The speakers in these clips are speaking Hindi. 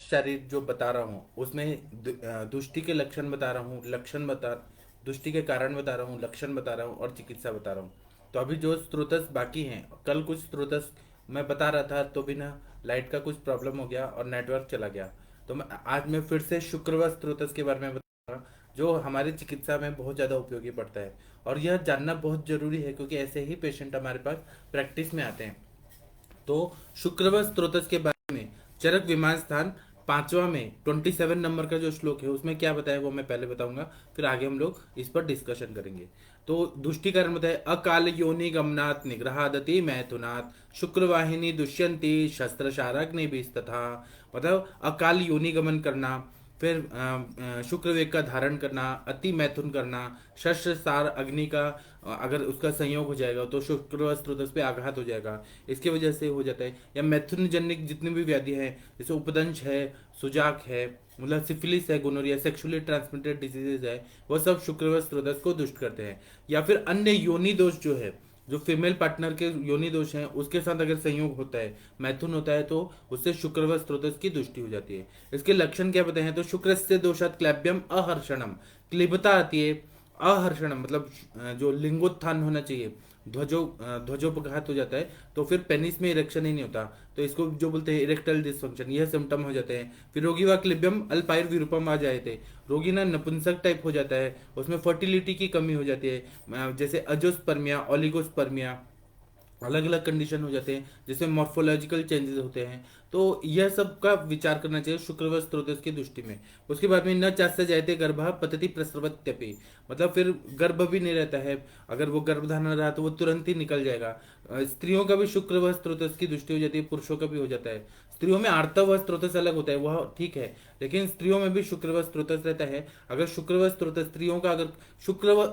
शरीर जो बता रहा हूँ उसमें दुष्टि के लक्षण बता रहा हूँ, दुष्टि के कारण बता रहा हूँ, लक्षण बता रहा हूँ और चिकित्सा बता रहा हूँ। तो अभी जो स्त्रोतस बाकी हैं, कल कुछ स्त्रोतस मैं बता रहा था तो भी ना लाइट का कुछ प्रॉब्लम हो गया और नेटवर्क चला गया। तो आज मैं फिर से शुक्रवार स्त्रोतस के बारे में बताऊंगा, जो हमारी चिकित्सा में बहुत ज़्यादा उपयोगी पड़ता है। और यह जानना बहुत जरूरी है क्योंकि ऐसे ही पेशेंट हमारे पास प्रैक्टिस में आते हैं। तो शुक्रव स्त्रोतस के बारे में चरक विमान स्थान पांचवा में 27 नंबर का जो श्लोक है उसमें क्या बताया वो मैं पहले बताऊंगा, फिर आगे हम लोग इस पर डिस्कशन करेंगे। तो दुष्टिकरण बताए, अकाल योनि गमनात् निग्रहादति मैथुनात् शुक्रवाहिनी दुष्यंती शस्त्र शाराग्नि भी तथा। मतलब अकाल योनि गमन करना, फिर शुक्र वेग का धारण करना, अति मैथुन करना, शस्त्र सार अग्नि का अगर उसका संयोग हो जाएगा तो शुक्र स्त्रोत पे आघात हो जाएगा, इसकी वजह से हो जाता है। या मैथुन जनिक जितनी भी व्याधि है, जैसे उपदंश है, सुजाक है, मतलब सिफिलिस है, गोनोरिया, सेक्सुअली ट्रांसमिटेड डिजीजेज है, वह सब शुक्र स्त्रोत को दुष्ट करते हैं। या फिर अन्य योनि दोष जो है, जो फीमेल पार्टनर के योनि दोष हैं उसके साथ अगर संयोग होता है, मैथुन होता है, तो उससे शुक्रव स्त्रोत की दुष्टि हो जाती है। इसके लक्षण क्या बताए हैं, तो शुक्र से दोषात क्लैब्यम अहर्षणम, क्लिबता आती है। अहर्षणम मतलब जो लिंगोत्थान होना चाहिए, ध्वजोपघात हो जाता है, तो फिर पेनिस में इरेक्शन ही नहीं होता, तो इसको जो बोलते हैं इरेक्टल डिसफंक्शन, यह सिम्टम हो जाते हैं। फिर रोगी व क्लिबियम अल्पायर विरूपम आ जाए थे, रोगी ना नपुंसक टाइप हो जाता है, उसमें फर्टिलिटी की कमी हो जाती है, जैसे अजोस्पर्मिया, ओलिगोस्पर्मिया, अलग अलग कंडीशन हो जाते हैं, जिसमें मॉर्फोलॉजिकल चेंजेस होते हैं। तो यह सब का विचार करना चाहिए शुक्रवार स्त्रोत की दृष्टि में। उसके बाद में न चास्य जायते गर्भ पतति प्रसवत्यपि, मतलब फिर गर्भ भी नहीं रहता है, अगर वो गर्भधारण रहा तो वो तुरंत ही निकल जाएगा। स्त्रियों का भी शुक्रवार स्त्रोत की दृष्टि हो जाती है, पुरुषों का भी हो जाता है। स्त्रियों में आर्तव स्त्रोत अलग होता है, वह ठीक है, लेकिन स्त्रियों में भी शुक्रवार स्त्रोत रहता है। अगर शुक्रवार स्त्रोत स्त्रियों का, अगर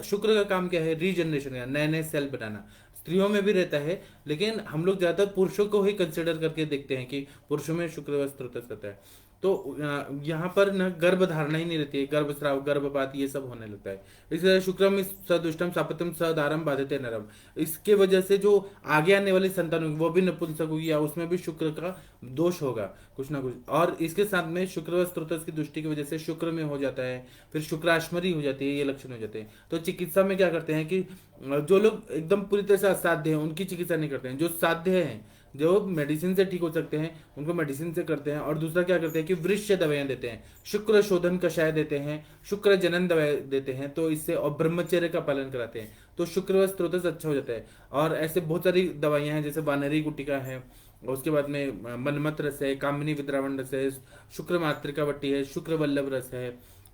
शुक्र का काम क्या है, रीजनरेशन का, नए नए सेल बनाना, स्त्रियों में भी रहता है, लेकिन हम लोग ज्यादातर पुरुषों को ही कंसिडर करके देखते हैं कि पुरुषों में शुक्र स्त्रोत रहता है। तो यहाँ पर न गर्भ धारणा ही नहीं रहती है, गर्भस्राव, गर्भपात ये सब होने लगता है। इसलिए शुक्रम सदुष्टम सापत्यम सदारम बाधित नरम, इसके वजह से जो आगे आने वाली संतान होगी वो भी नपुंसक होगी, या उसमें भी शुक्र का दोष होगा कुछ ना कुछ। और इसके साथ में शुक्र स्त्रोत की दृष्टि की वजह से शुक्र में हो जाता है, फिर शुक्राश्मरी हो जाती है, ये लक्षण हो जाते हैं। तो चिकित्सा में क्या करते हैं कि जो लोग एकदम पूरी तरह से असाध्य हैं उनकी चिकित्सा नहीं करते हैं, जो साध्य हैं, जो मेडिसिन से ठीक हो सकते हैं उनको मेडिसिन से करते हैं। और दूसरा क्या करते हैं कि वृक्ष दवाएं देते हैं, शुक्र शोधन कषाय देते हैं, शुक्र जनन दवाएं देते हैं, तो इससे, और ब्रह्मचर्य का पालन कराते हैं, तो शुक्र स्त्रोत से अच्छा हो जाता है। और ऐसे बहुत सारी दवाइयां हैं, जैसे वानरी गुटिका है, उसके बाद में मनमत रस है, कामिनी विद्रावण रस है, शुक्र मातृका वट्टी है, शुक्र वल्लभ रस है।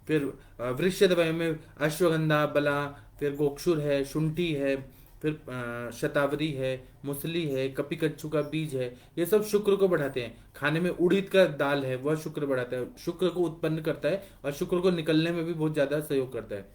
फिर वृक्ष दवाई में अश्वगंधा, बला, फिर गोक्षुर है, शुंठी है, फिर शतावरी है, मुसली है, कपी कच्चू का बीज है, ये सब शुक्र को बढ़ाते हैं। खाने में उड़ीद का दाल है, वह शुक्र बढ़ाता है, शुक्र को उत्पन्न करता है और शुक्र को निकलने में भी बहुत ज्यादा सहयोग करता है।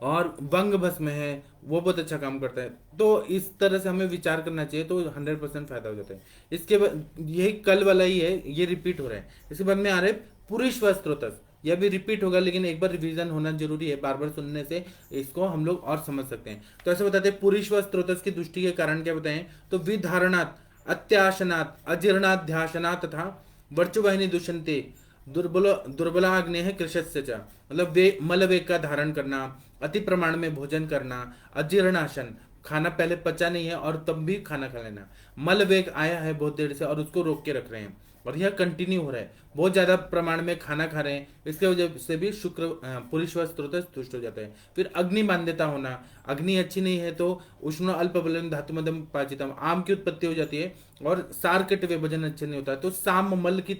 और वंग भस्म है, वो बहुत अच्छा काम करता है। तो इस तरह से हमें विचार करना चाहिए, तो 100% फायदा हो जाता है। इसके बाद यही कल वाला ही है, ये रिपीट हो रहा है। इसके बाद में आ रहे पुरुष वस्त्रोतस, यह भी रिपीट होगा, लेकिन एक बार रिवीजन होना जरूरी है, बार बार सुनने से इसको हम लोग और समझ सकते हैं। तो ऐसे बताते हैं पुरुष वस्त्रोतस की दृष्टि के कारण क्या बताएं, तो विधारणात्, अत्याशनात्, अजीर्णाध्यासनात् तथा वर्चुवाहिनी दुष्यंते, दुर्बलाग्नि है कृषस्य च, मतलब वे मल वेग का धारण करना, अति प्रमाण में भोजन करना, अजीर्णाशन, खाना पहले पचा नहीं है और तब भी खाना खा लेना, मल वेग आया है बहुत देर से और उसको रोक के रख रहे हैं और यह कंटिन्यू हो रहा है, बहुत ज्यादा प्रमाण में खाना खा रहे हैं, इसके वजह से भी शुक्र पुरुष स्त्रोत दुष्ट हो जाता है। फिर अग्नि बाध्यता होना, अग्नि अच्छी नहीं है तो उष्ण अल्प बलन धातु मदम पाचितम, आम की उत्पत्ति हो जाती है, और सार कट विभजन अच्छे नहीं होता है तो साम मल की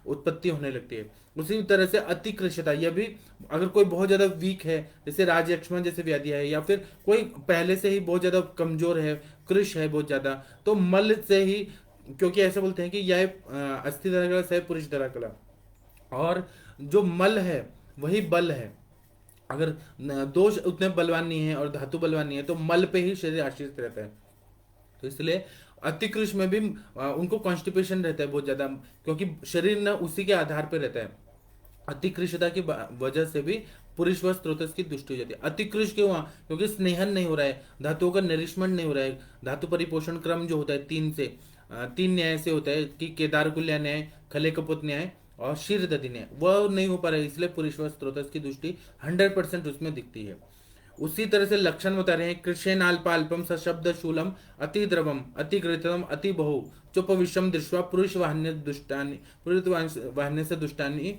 उत्पत्ति होने लगती है। उसी तरह से अतिकृष्यता, यह भी, अगर कोई बहुत ज्यादा वीक है, जैसे राजयक्ष्मण जैसे व्याधि है, या फिर कोई पहले से ही बहुत ज्यादा कमजोर है, कृष है बहुत ज्यादा, तो मल से ही, क्योंकि ऐसे बोलते हैं कि यह अस्थि धरा कला सह पुरुष धरा कला, और जो मल है वही बल है। अगर दोष उतने बलवान नहीं है और धातु बलवान नहीं है तो मल पे ही शरीर आश्रित रहता है। तो इसलिए अतिकृष्ण में भी उनको कॉन्स्टिपेशन रहता है बहुत ज्यादा, क्योंकि शरीर न उसी के आधार पर रहता है। अतिकृष्टता की वजह से भी पुरुष व स्त्रोत की दुष्टि हो जाती है। अतिकृष्ट क्यों हुआ, क्योंकि स्नेहन नहीं हो रहा है, धातुओं का नरिशमेंट नहीं हो रहा है। धातु परिपोषण क्रम जो होता है तीन न्याय से होता है कि केदार कुल्य न्याय, खले कपोत न्याय और शीर्दधिने वह नहीं हो पा रहा है, इसलिए पुरीश्वर स्त्रोतस की दृष्टि 100% उसमें दिखती है। उसी तरह से लक्षण बता रहे हैं, कृष्ण अल्पाल्पम सशब्द शूलम अति द्रवम अति घृतम अति बहु चुपविश्वम दृष्टवा पुरुष वाहन्य दुष्टानि पुरुष वाहन्य से दुष्टानि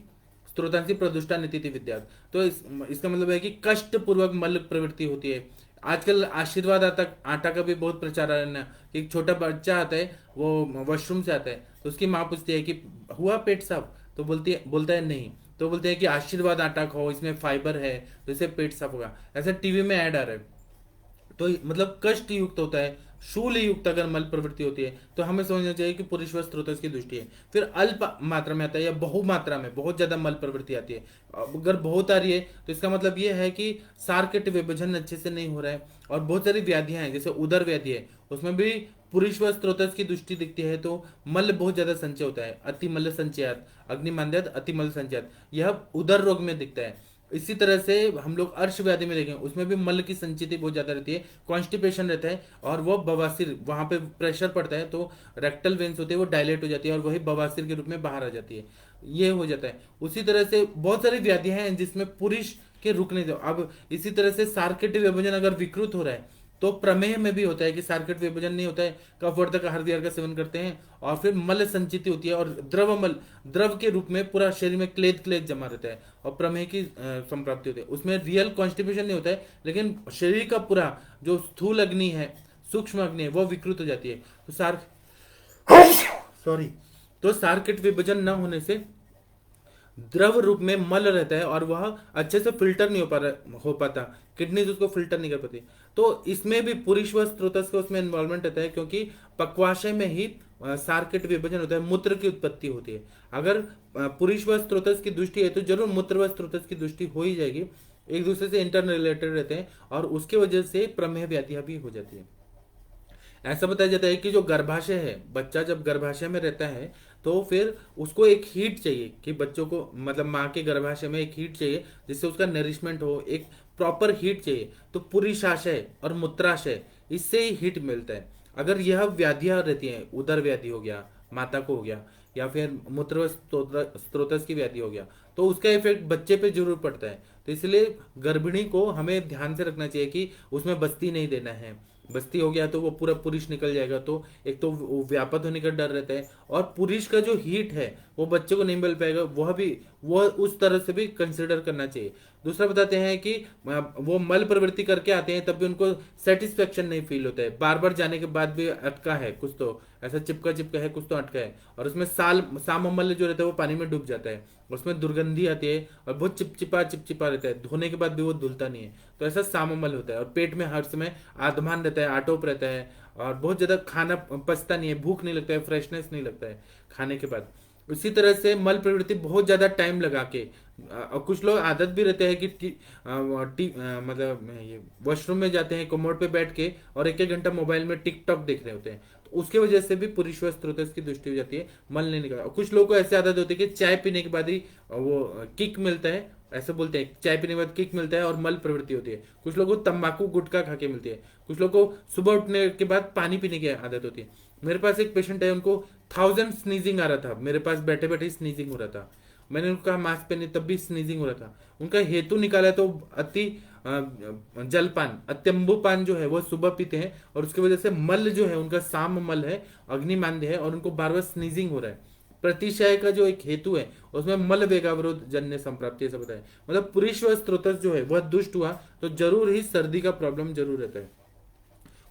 स्त्रोतांसी प्रदुष्टा नीति विद्यार्थ। तो इसका मतलब है कि कष्ट पूर्वक मल प्रवृत्ति होती है। आजकल आशीर्वाद आटा का भी बहुत प्रचार है। एक छोटा बच्चा आता है, वो वॉशरूम से आता है, तो उसकी माँ पूछती है कि हुआ पेट साफ, तो बोलता है नहीं, तो बोलते हैं कि आशीर्वाद आटा खाओ, इसमें फाइबर है, तो इससे पेट साफ होगा। ऐसा टीवी में ऐड आ रहा है। तो मतलब कष्ट युक्त होता है, शूल युक्त अगर मल प्रवृत्ति होती है तो हमें समझना चाहिए कि पुरुषव स्त्रोत की दृष्टि है। फिर अल्प मात्रा में आता है या बहु मात्रा में बहुत ज्यादा मल प्रवृत्ति आती है। अगर बहुत आ रही है तो इसका मतलब ये है कि सार्किट विभाजन अच्छे से नहीं हो रहा है। और बहुत सारी व्याधियां हैं, जैसे उदर व्याधि है, उसमें भी पुरुषव स्त्रोत की दृष्टि दिखती है तो मल बहुत ज्यादा संचय होता है। अतिमल संचयात अग्निमांद्यात अतिमल संचयात, यह उदर रोग में दिखता है। इसी तरह से हम लोग अर्श व्याधि में देखें, उसमें भी मल की संचिति बहुत ज्यादा रहती है, कॉन्स्टिपेशन रहता है, और वो बवासीर, वहां पे प्रेशर पड़ता है तो रेक्टल वेन्स होते हैं वो डायलेट हो जाती है और वही बवासीर के रूप में बाहर आ जाती है, ये हो जाता है। उसी तरह से बहुत सारी व्याधियां हैं जिसमें पुरुष के रुकने दो। अब इसी तरह से सार्किट विभाजन अगर विकृत हो रहा है तो प्रमेह में भी होता है कि सार्किट विभाजन नहीं होता है, कफवर्धक आहार विहार का सेवन करते हैं और फिर मल संचिति होती है और द्रव के रूप में पूरा शरीर में क्लेद क्लेद जमा रहता है और प्रमेह की संप्राप्ति होती है। उसमें रियल कॉन्स्टिपेशन नहीं होता है, लेकिन शरीर का पूरा जो स्थूल अग्नि है, सूक्ष्म अग्नि है, वो विकृत हो जाती है। तो सार्किट विभाजन न होने से द्रव रूप में मल रहता है और वह अच्छे से फिल्टर नहीं हो पाता, किडनीज उसको फिल्टर नहीं कर पाती। तो इसमें भी पुरुषव स्त्रोतस का उसमें इन्वॉल्वमेंट रहता है, क्योंकि पक्वाशय में ही सार्किट विभाजन होता है, मूत्र की उत्पत्ति होती है। अगर पुरुषव स्त्रोतस की दृष्टि है तो जरूर मूत्रव स्त्रोतस की दृष्टि हो ही जाएगी, एक दूसरे से इंटर रिलेटेड रहते हैं और उसके वजह से प्रमेह व्याधियां भी हो जाती है। ऐसा बताया जाता है कि जो गर्भाशय है, बच्चा जब गर्भाशय में रहता है तो फिर उसको एक हीट चाहिए, कि बच्चों को मतलब माँ के गर्भाशय में एक हीट चाहिए जिससे उसका नरिशमेंट हो, एक प्रॉपर हीट चाहिए। तो पुरुषाशय और मूत्राशय, इससे ही हीट मिलता है। अगर यह व्याधियां रहती हैं, उदर व्याधि हो गया माता को हो गया, या फिर मूत्र स्त्रोतस की व्याधि हो गया, तो उसका इफेक्ट बच्चे पे जरूर पड़ता है। तो इसलिए गर्भिणी को हमें ध्यान से रखना चाहिए कि उसमें बस्ती नहीं देना है। बस्ती हो गया तो वो पूरा पुरुष निकल जाएगा, तो एक तो व्यापक होने का डर रहता है, और पुरुष का जो हीट है वो बच्चे को नहीं मिल पाएगा, वह उस तरह से भी कंसिडर करना चाहिए। दूसरा बताते हैं कि वो मल प्रवृत्ति करके आते हैं तब भी उनको सेटिस्फेक्शन नहीं फील होता है, बार बार जाने के बाद भी अटका है कुछ, तो ऐसा चिपका है कुछ, तो अटका है, और उसमें साममल जो रहता है वो पानी में डूब जाता है, उसमें दुर्गंधी आती है और बहुत चिपचिपा रहता है, धोने के बाद भी वो धुलता नहीं है, तो ऐसा साममल होता है। और पेट में हर समय आधमान रहता है, आटोप रहता है, और बहुत ज्यादा खाना पचता नहीं है, भूख नहीं लगता है, फ्रेशनेस नहीं लगता है खाने के बाद। उसी तरह से मल प्रवृत्ति बहुत ज्यादा टाइम लगा के, और कुछ लोग आदत भी रहते हैं कि मतलब ये वॉशरूम में जाते हैं कोमोड पे बैठ के और एक घंटा मोबाइल में टिकटॉक देख रहे होते हैं, तो उसके वजह से भी पुरुषव स्त्रोतस की दृष्टि हो जाती है, मल नहीं निकलता। कुछ लोगों को ऐसी आदत होती है कि चाय पीने के बाद ही वो किक मिलता है, ऐसे बोलते हैं चाय पीने के बाद किक मिलता है और मल प्रवृत्ति होती है। कुछ लोगों को तंबाकू गुटखा खा के मिलती है, कुछ लोगों को सुबह उठने के बाद पानी पीने की आदत होती है। मेरे पास एक पेशेंट है, उनको 1000 स्नीजिंग आ रहा था, मेरे पास बैठे बैठे स्नीजिंग हो रहा था, मैंने उनका मास्क पहने तब भी स्नीजिंग हो रहा था। उनका हेतु निकाला तो अति जलपान, अत्यंबुपान जो है वो सुबह पीते हैं और उसकी वजह से मल जो है उनका साम मल है, अग्निमांद्य है, और उनको बार बार स्नीजिंग हो रहा है। प्रतिशय का जो एक हेतु है उसमें मल वेगावरोध जन्य संप्राप्ति ऐसा बताया। मतलब पुरुषव स्त्रोतस जो है वह दुष्ट हुआ तो जरूर ही सर्दी का प्रॉब्लम जरूर रहता है।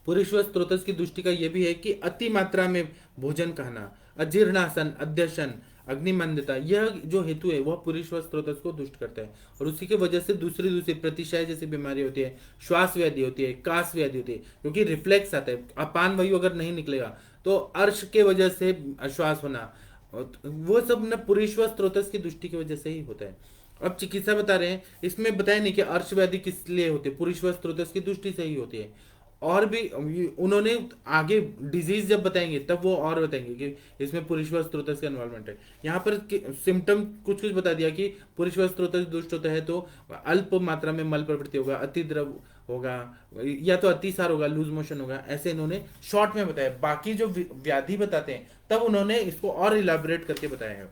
पुरुषव स्त्रोतस की दृष्टि का यह भी है कि अति मात्रा में भोजन खाना, अजीर्णासन, अध्यशन, अग्निमंदता, यह जो हेतु है वह पुरुषव स्त्रोतस को दुष्ट करता है, और उसी की वजह से दूसरी प्रतिशय जैसी बीमारी होती है, श्वास व्याधि होती है, कास व्याधि होती है, क्योंकि रिफ्लेक्स आता है। अपान वायु अगर नहीं निकलेगा तो अर्श के वजह से श्वास होना, वो सब न पुरुषव स्त्रोतस की दृष्टि की वजह से ही होता है। अब चिकित्सा बता रहे हैं, इसमें बताया नहीं कि अर्श व्याधि किस लिए होती है, पुरुषव स्त्रोतस की दृष्टि से ही होती है। और भी उन्होंने आगे डिजीज जब बताएंगे तब वो और बताएंगे कि इसमें पुरुषव स्त्रोतस का इन्वॉल्वमेंट है। यहाँ पर सिम्टम कुछ बता दिया कि पुरुषव स्त्रोतस दुष्ट होता है तो अल्प मात्रा में मल प्रवृत्ति होगा, अति द्रव होगा, या तो अतिसार होगा, लूज मोशन होगा, ऐसे इन्होंने शॉर्ट में बताया। बाकी जो व्याधि बताते हैं तब उन्होंने इसको और इलाबोरेट करके बताया है।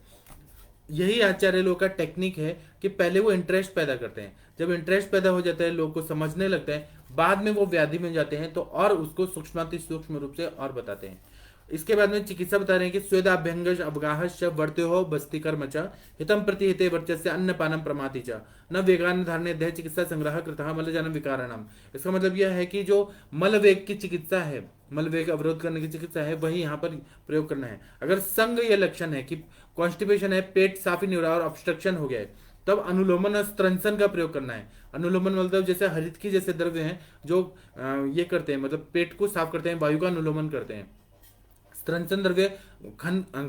यही आचार्य लोग का टेक्निक है कि पहले वो इंटरेस्ट पैदा करते हैं, जब इंटरेस्ट पैदा हो जाता है लोग को समझने लगता है, बाद में वो व्याधि में जाते हैं तो और उसको सूक्ष्माति सूक्ष्म रूप से और बताते हैं। इसके बाद में चिकित्सा बता रहे हैं कि स्वेदाभ्यंग अवगाहश्च वर्त्यो बस्ति कर्म च हितम प्रति हिते वर्चस्य अन्नपानम प्रमाति च न वेगान धारणे देह चिकित्सा संग्रह कृतः मलजन विकारणम। इसका मतलब यह है कि जो मल वेग की चिकित्सा है, मल वेग अवरोध करने की चिकित्सा है, वही यहाँ पर प्रयोग करना है। अगर संग ये लक्षण है कि कॉन्स्टिपेशन है, पेट साफ ही नहीं हो रहा और ऑब्स्ट्रक्शन हो गया है, तब अनुलोमन और स्त्रंसन का प्रयोग करना है। अनुलोमन मतलब जैसे हरितकी जैसे द्रव्य हैं जो ये करते हैं, मतलब पेट को साफ करते हैं, वायु का अनुलोमन करते हैं। स्तंसन द्रव्य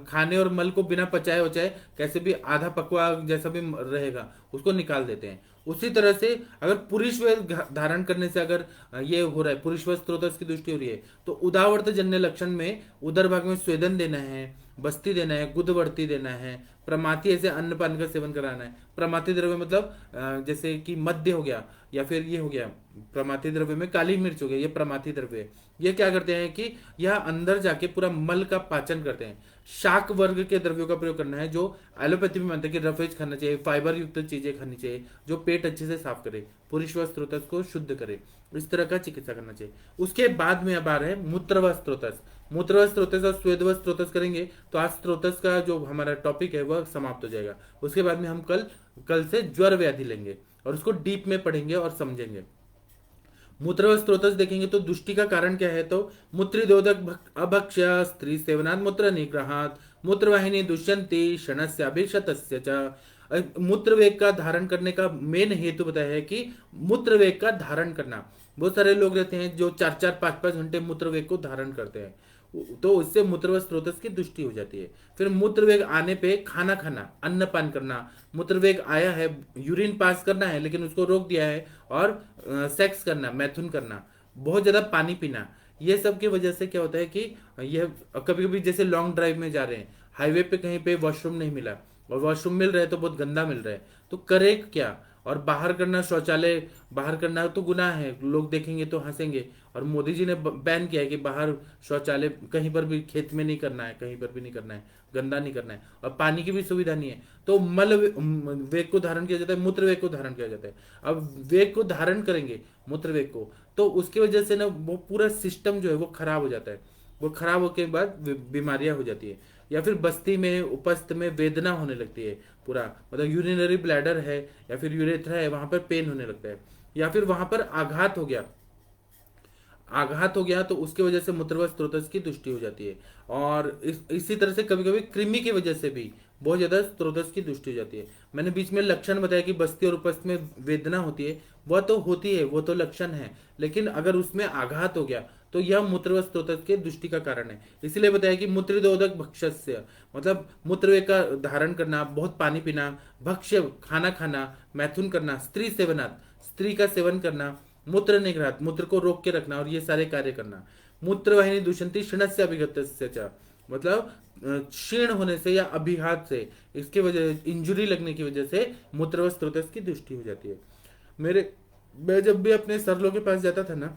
खाने और मल को बिना पचाए वचाए कैसे भी आधा पकवा जैसा भी रहेगा उसको निकाल देते हैं। उसी तरह से अगर पुरुष वेग धारण करने से अगर ये हो रहा है, पुरुष वेग स्त्रोत की दृष्टि हो रही है, तो उदावर्त जन्य लक्षण में उदर भाग में स्वेदन देना है, बस्ती देना है, गुदवर्ती देना है, प्रमाति ऐसे अन्नपान का सेवन कराना है। प्रमाति द्रव्य मतलब जैसे कि मद्य हो गया या फिर ये हो गया, प्रमाति द्रव्य में काली मिर्च हो गया, ये प्रमाति द्रव्य है। ये क्या करते हैं कि यह अंदर जाके पूरा मल का पाचन करते हैं। शाक वर्ग के द्रव्यों का प्रयोग करना है जो एलोपैथी में मानते हैं कि रफेज खाना चाहिए, फाइबर युक्त चीजें खानी चाहिए जो पेट अच्छे से साफ करे, पुरुष व स्त्रोतस को शुद्ध करे, इस तरह का चिकित्सा करना चाहिए। उसके बाद में अब आ रहे हैं मूत्र व स्त्रोतस। मूत्र व स्त्रोतस और स्वेद व स्त्रोतस करेंगे तो आज स्त्रोतस का जो हमारा टॉपिक है वह समाप्त हो जाएगा। उसके बाद में हम कल से ज्वर व्याधि लेंगे और उसको डीप में पढ़ेंगे और समझेंगे। मूत्र व स्त्रोतस देखेंगे तो दुष्टि का कारण क्या है, तो मूत्रिदोदक अभक्ष्य स्त्री सेवनात् मूत्र निग्रहात् मूत्रवाहिनी दुष्यंती क्षणस्याभिशतस्य च। मूत्र वेग का धारण करने का मेन हेतु बताया है कि मूत्र वेग का धारण करना। बहुत सारे लोग रहते हैं जो 4-4, 5-5 घंटे मूत्र वेग को धारण करते हैं, तो इससे मूत्र व स्त्रोतस की दुष्टि हो जाती है। फिर मूत्र वेग आने पे खाना खाना, अन्नपान करना। मूत्र वेग आया है, यूरिन पास करना है लेकिन उसको रोक दिया है, और सेक्स करना, मैथुन करना, बहुत ज्यादा पानी पीना, ये सब की वजह से क्या होता है कि ये कभी कभी जैसे लॉन्ग ड्राइव में जा रहे हैं, हाईवे पे कहीं पे वॉशरूम नहीं मिला और वॉशरूम मिल रहा है तो बहुत गंदा मिल रहा है, तो करे क्या। और बाहर करना, शौचालय बाहर करना तो गुनाह है, लोग देखेंगे तो हंसेंगे, और मोदी जी ने बैन किया है कि बाहर शौचालय कहीं पर भी, खेत में नहीं करना है, कहीं पर भी नहीं करना है, गंदा नहीं करना है, और पानी की भी सुविधा नहीं है। तो मल वेग को धारण किया जाता है, मूत्र वेग को धारण किया जाता है। अब वेग को धारण करेंगे, मूत्र वेग को, तो उसकी वजह से ना वो पूरा सिस्टम जो है वो खराब हो जाता है। वो खराब होने के बाद बीमारियां हो जाती है, या फिर बस्ती में, उपस्थ में वेदना होने लगती है पूरा, मतलब यूरिनरी ब्लैडर है या फिर यूरेथ्रा है, वहां पर पेन होने लगता है, या फिर वहां पर आघात हो गया तो उसकी वजह से मूत्र व स्त्रोतस की दुष्टि हो जाती है। और इसी तरह से कभी कभी कृमि की वजह से भी बहुत ज्यादा स्त्रोतस की दुष्टि हो जाती है। मैंने बीच में लक्षण बताया कि बस्ती और उपस्थ में वेदना होती है, वह तो होती है, वो तो लक्षण है, लेकिन अगर उसमें आघात हो गया तो यह मूत्र व स्त्रोतस के दुष्टि का कारण है। इसलिए बताया कि मूत्रिदोदक भक्ष्य मतलब मूत्र का धारण करना, बहुत पानी पीना, भक्ष्य खाना खाना, मैथुन करना, स्त्री सेवनात् स्त्री का सेवन करना, मूत्र निग्रहात् मूत्र को रोक के रखना, और ये सारे कार्य करना। मूत्रवाहिनी दूषंती क्षीणस्य अभिगतस्य च मतलब क्षीण होने से या अभिघात से, इसके वजह इंजुरी लगने की वजह से मूत्र व स्त्रोतस की दुष्टि हो जाती है। मैं जब भी अपने सरलों के पास जाता था ना,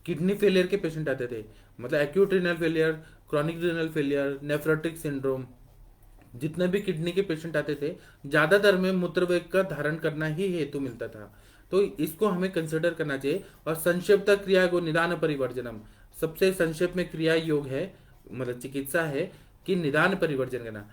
किडनी फेलियर के पेशेंट आते थे, मतलब acute renal failure, chronic renal failure, nephrotic syndrome, जितने भी किडनी के पेशेंट आते थे, ज्यादातर में मूत्रवेग का धारण करना ही हेतु मिलता था। तो इसको हमें कंसिडर करना चाहिए। और संक्षिप्त क्रिया को निदान परिवर्जनम, सबसे संक्षेप में क्रिया योग है, मतलब चिकित्सा है कि निदान परिवर्जन करना।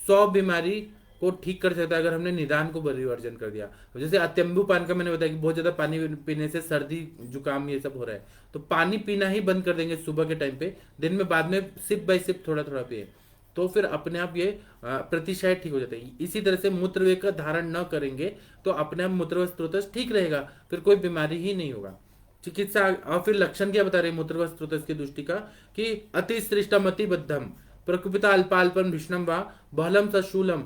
100 बीमारी को ठीक कर सकता है अगर हमने निदान को परिवर्जन कर दिया। तो जैसे अत्यंबु पान का मैंने बताया कि बहुत ज्यादा पानी पीने से सर्दी जुकाम ये सब हो रहा है, तो पानी पीना ही बंद कर देंगे सुबह के टाइम पे, दिन में बाद में सिप बाय सिप थोड़ा थोड़ा पिए, तो फिर अपने आप ये प्रतिशय ठीक हो जाता है। इसी तरह से मूत्रवेग का धारण न करेंगे तो अपने आप मूत्र स्त्रोतस ठीक रहेगा, फिर कोई बीमारी ही नहीं होगा। चिकित्सा और फिर लक्षण क्या बता रहे मूत्र स्त्रोतस की दृष्टि का कि अति श्रेष्ठम अति बद्धम प्रकुपिता अल्पाल्पम भीषणम व बहलम सशूलम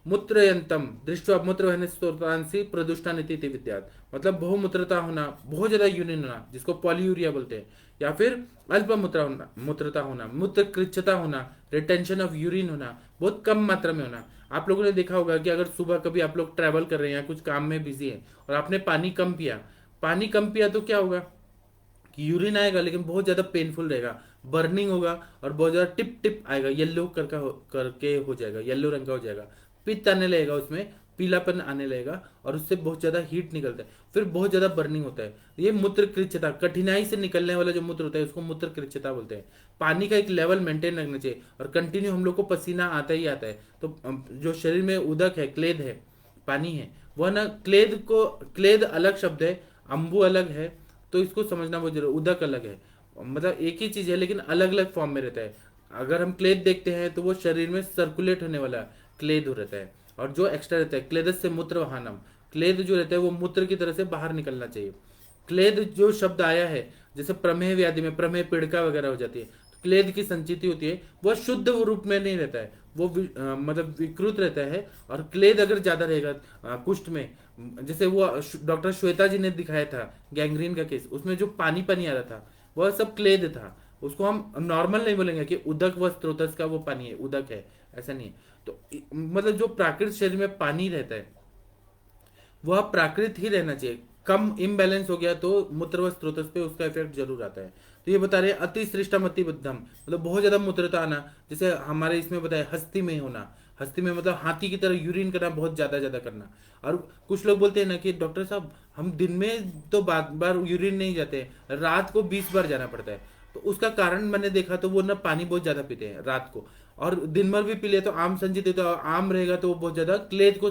मूत्रयंतम दृष्टि मूत्र स्त्रोतांसी प्रदुष्टा नीति विद्यात, मतलब बहुमूत्रता होना, बहुत ज्यादा यूरिन होना जिसको पॉलीयूरिया बोलते हैं, या फिर अल्प मूत्रता होना, मूत्र कृच्छता होना, रिटेंशन ऑफ यूरिन होना, बहुत कम मात्रा में होना। आप लोगों ने देखा होगा कि अगर सुबह कभी आप लोग ट्रैवल कर रहे हैं या कुछ काम में बिजी हैं और आपने पानी कम पिया तो क्या होगा कि यूरिन आएगा लेकिन बहुत ज्यादा पेनफुल रहेगा, बर्निंग होगा और बहुत ज्यादा टिप टिप आएगा, येलो करके हो जाएगा, येलो रंग का हो जाएगा, पित्त आने लगेगा, उसमें पीलापन आने लगेगा और उससे बहुत ज़्यादा हीट निकलता है, फिर बहुत ज़्यादा बर्निंग होता है। ये मूत्र कृच्छता, कठिनाई से निकलने वाला जो मूत्र होता है उसको मूत्र कृच्छता बोलते हैं। पानी का एक लेवल मेंटेन रखना चाहिए और कंटिन्यू हम लोग को पसीना आता ही आता है। तो जो शरीर में उदक है, क्लेद है, पानी है, वह ना क्लेद अलग शब्द है, अम्बु अलग है, तो इसको समझना बहुत जरूरी। उदक अलग है, मतलब एक ही चीज है लेकिन अलग अलग फॉर्म में रहता है। अगर हम क्लेद देखते हैं तो वो शरीर में सर्कुलेट होने वाला क्लेद हो रहता है, और जो एक्स्ट्रा रहता है क्लेदस से मूत्र वाहनम, क्लेद जो रहता है वो मूत्र की तरह से बाहर निकलना चाहिए। क्लेद जो शब्द आया है, जैसे प्रमेह व्याधि में प्रमेह पीड़िका वगैरह हो जाती है, तो क्लेद की संचिति होती है, वह शुद्ध रूप में नहीं रहता है, वो मतलब विकृत रहता है। और क्लेद अगर ज्यादा रहेगा कुष्ठ में, जैसे वो डॉक्टर श्वेता जी ने दिखाया था गैंग्रीन का केस, उसमें जो पानी पानी आ रहा था वह सब क्लेद था। उसको हम नॉर्मल नहीं बोलेंगे कि उदक व स्त्रोतस का वो पानी है, उदक है, ऐसा नहीं है। तो मतलब जो प्राकृतिक शरीर में पानी रहता है वह प्राकृत ही रहना चाहिए। कम इम्बैलेंस हो गया तो मूत्र व स्त्रोतस पे उसका इफेक्ट जरूर आता है। तो ये बता रहे हैं अति श्रेष्ठम अति बद्धम, मतलब बहुत ज्यादा मूत्रता आना, जैसे हमारे इसमें बताया हस्ती में होना, हस्ती में मतलब हाथी की तरह यूरिन करना, बहुत ज्यादा ज्यादा करना। और कुछ लोग बोलते हैं ना कि डॉक्टर साहब हम दिन में तो बार बार यूरिन नहीं जाते, रात को 20 बार जाना पड़ता है। तो उसका कारण मैंने देखा तो वो ना पानी बहुत ज्यादा पीते हैं रात को, और दिन भर भी पी ले तो आम संचित है, तो आम रहेगा तो वो बहुत ज्यादा क्लेद को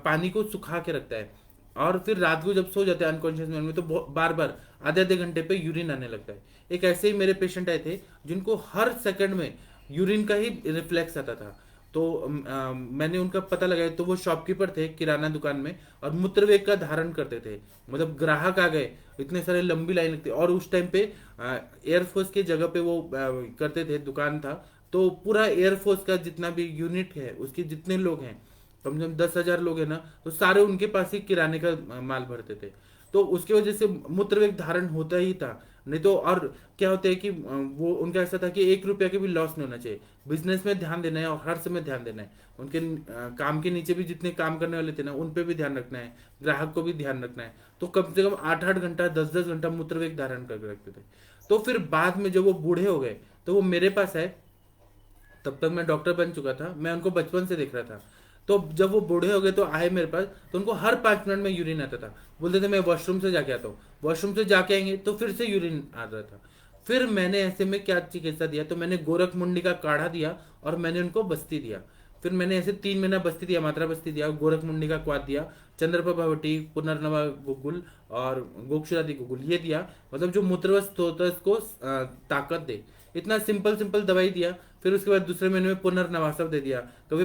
पानी को सुखा के रखता है। और फिर रात को जब सो जाते हैं अनकॉन्शियस में तो बार बार आधे आधे घंटे पे यूरिन आने लगता है। एक ऐसे ही मेरे पेशेंट आए थे जिनको हर सेकंड में यूरिन का ही रिफ्लेक्स आता था। तो मैंने उनका पता लगाया तो वो शॉपकीपर थे किराना दुकान में और मूत्रवेग का धारण करते थे। मतलब ग्राहक आ गए, इतने सारे लंबी लाइन लगती, और उस टाइम पे एयरफोर्स की जगह पे वो करते थे, दुकान था। तो पूरा एयरफोर्स का जितना भी यूनिट है, उसके जितने लोग हैं, कम से कम 10,000 लोग हैं ना, तो सारे उनके पास ही किराने का माल भरते थे। तो उसकी वजह से मूत्रवेग धारण होता ही था। नहीं तो और क्या होता है कि वो उनका ऐसा था कि 1 रुपया के भी लॉस नहीं होना चाहिए, बिजनेस में ध्यान देना है और हर समय ध्यान देना है। उनके काम के नीचे भी जितने काम करने वाले थे ना, उन पे भी ध्यान रखना है, ग्राहक को भी ध्यान रखना है। तो कम से कम 8-8 घंटा 10-10 घंटा मूत्रवेग धारण करके रखते थे। तो फिर बाद में जब वो बूढ़े हो गए तो वो मेरे पास आए, तब तक मैं डॉक्टर बन चुका था, मैं उनको बचपन से देख रहा था। तो जब वो बूढ़े हो गए तो आए मेरे पास, तो उनको हर 5 मिनट में यूरिन आता था। बोलते थे मैं वॉशरूम से जाके आता हूँ, वॉशरूम से जाके आएंगे तो फिर से यूरिन आ रहा था। फिर मैंने ऐसे में क्या चिकित्सा दिया, तो मैंने गोरख मुंडी का काढ़ा दिया और मैंने उनको बस्ती दिया। फिर मैंने ऐसे 3 महीना बस्ती दिया, मात्रा बस्ती दिया, गोरख मुंडी का क्वाद दिया, चंद्रप्रभावटी, पुनर्नवा गुगुल और गोक्षरादि गुगुल ये दिया। मतलब जो मूत्रवस होता है उसको ताकत दे, इतना सिंपल सिंपल दवाई दिया। फिर उसके बाद दूसरे महीने में पुनर्नवासव दे दिया, कभी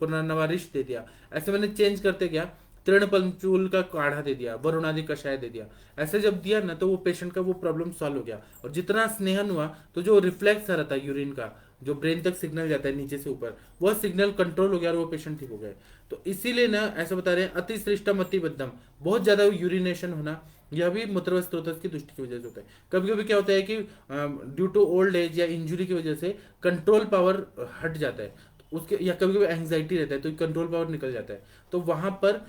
पुनर्नवारिश दे दिया। ऐसे मैंने चेंज करते गया। तृण पंचूल का काढ़ा दे दिया, वरुणादि कषाय दे दिया। ऐसे जब दिया ना तो वो पेशेंट का वो प्रॉब्लम सॉल्व हो गया। और जितना स्नेहन हुआ तो जो रिफ्लेक्स आ रहा था यूरिन का, जो ब्रेन तक सिग्नल जाता है नीचे से ऊपर, वह सिग्नल कंट्रोल हो गया और वो पेशेंट ठीक हो गए। तो इसीलिए ना ऐसा बता रहे हैं अति श्रेष्ठम अति बद्धम, बहुत ज्यादा यूरिनेशन होना यह भी मूत्र स्त्रोत की दृष्टि की वजह से होता है। कभी कभी क्या होता है कि ड्यू टू ओल्ड एज या इंजुरी की वजह से कंट्रोल पावर हट जाता है, तो उसके या कभी कभी एंग्जाइटी रहता है तो कंट्रोल पावर निकल जाता है। तो वहां पर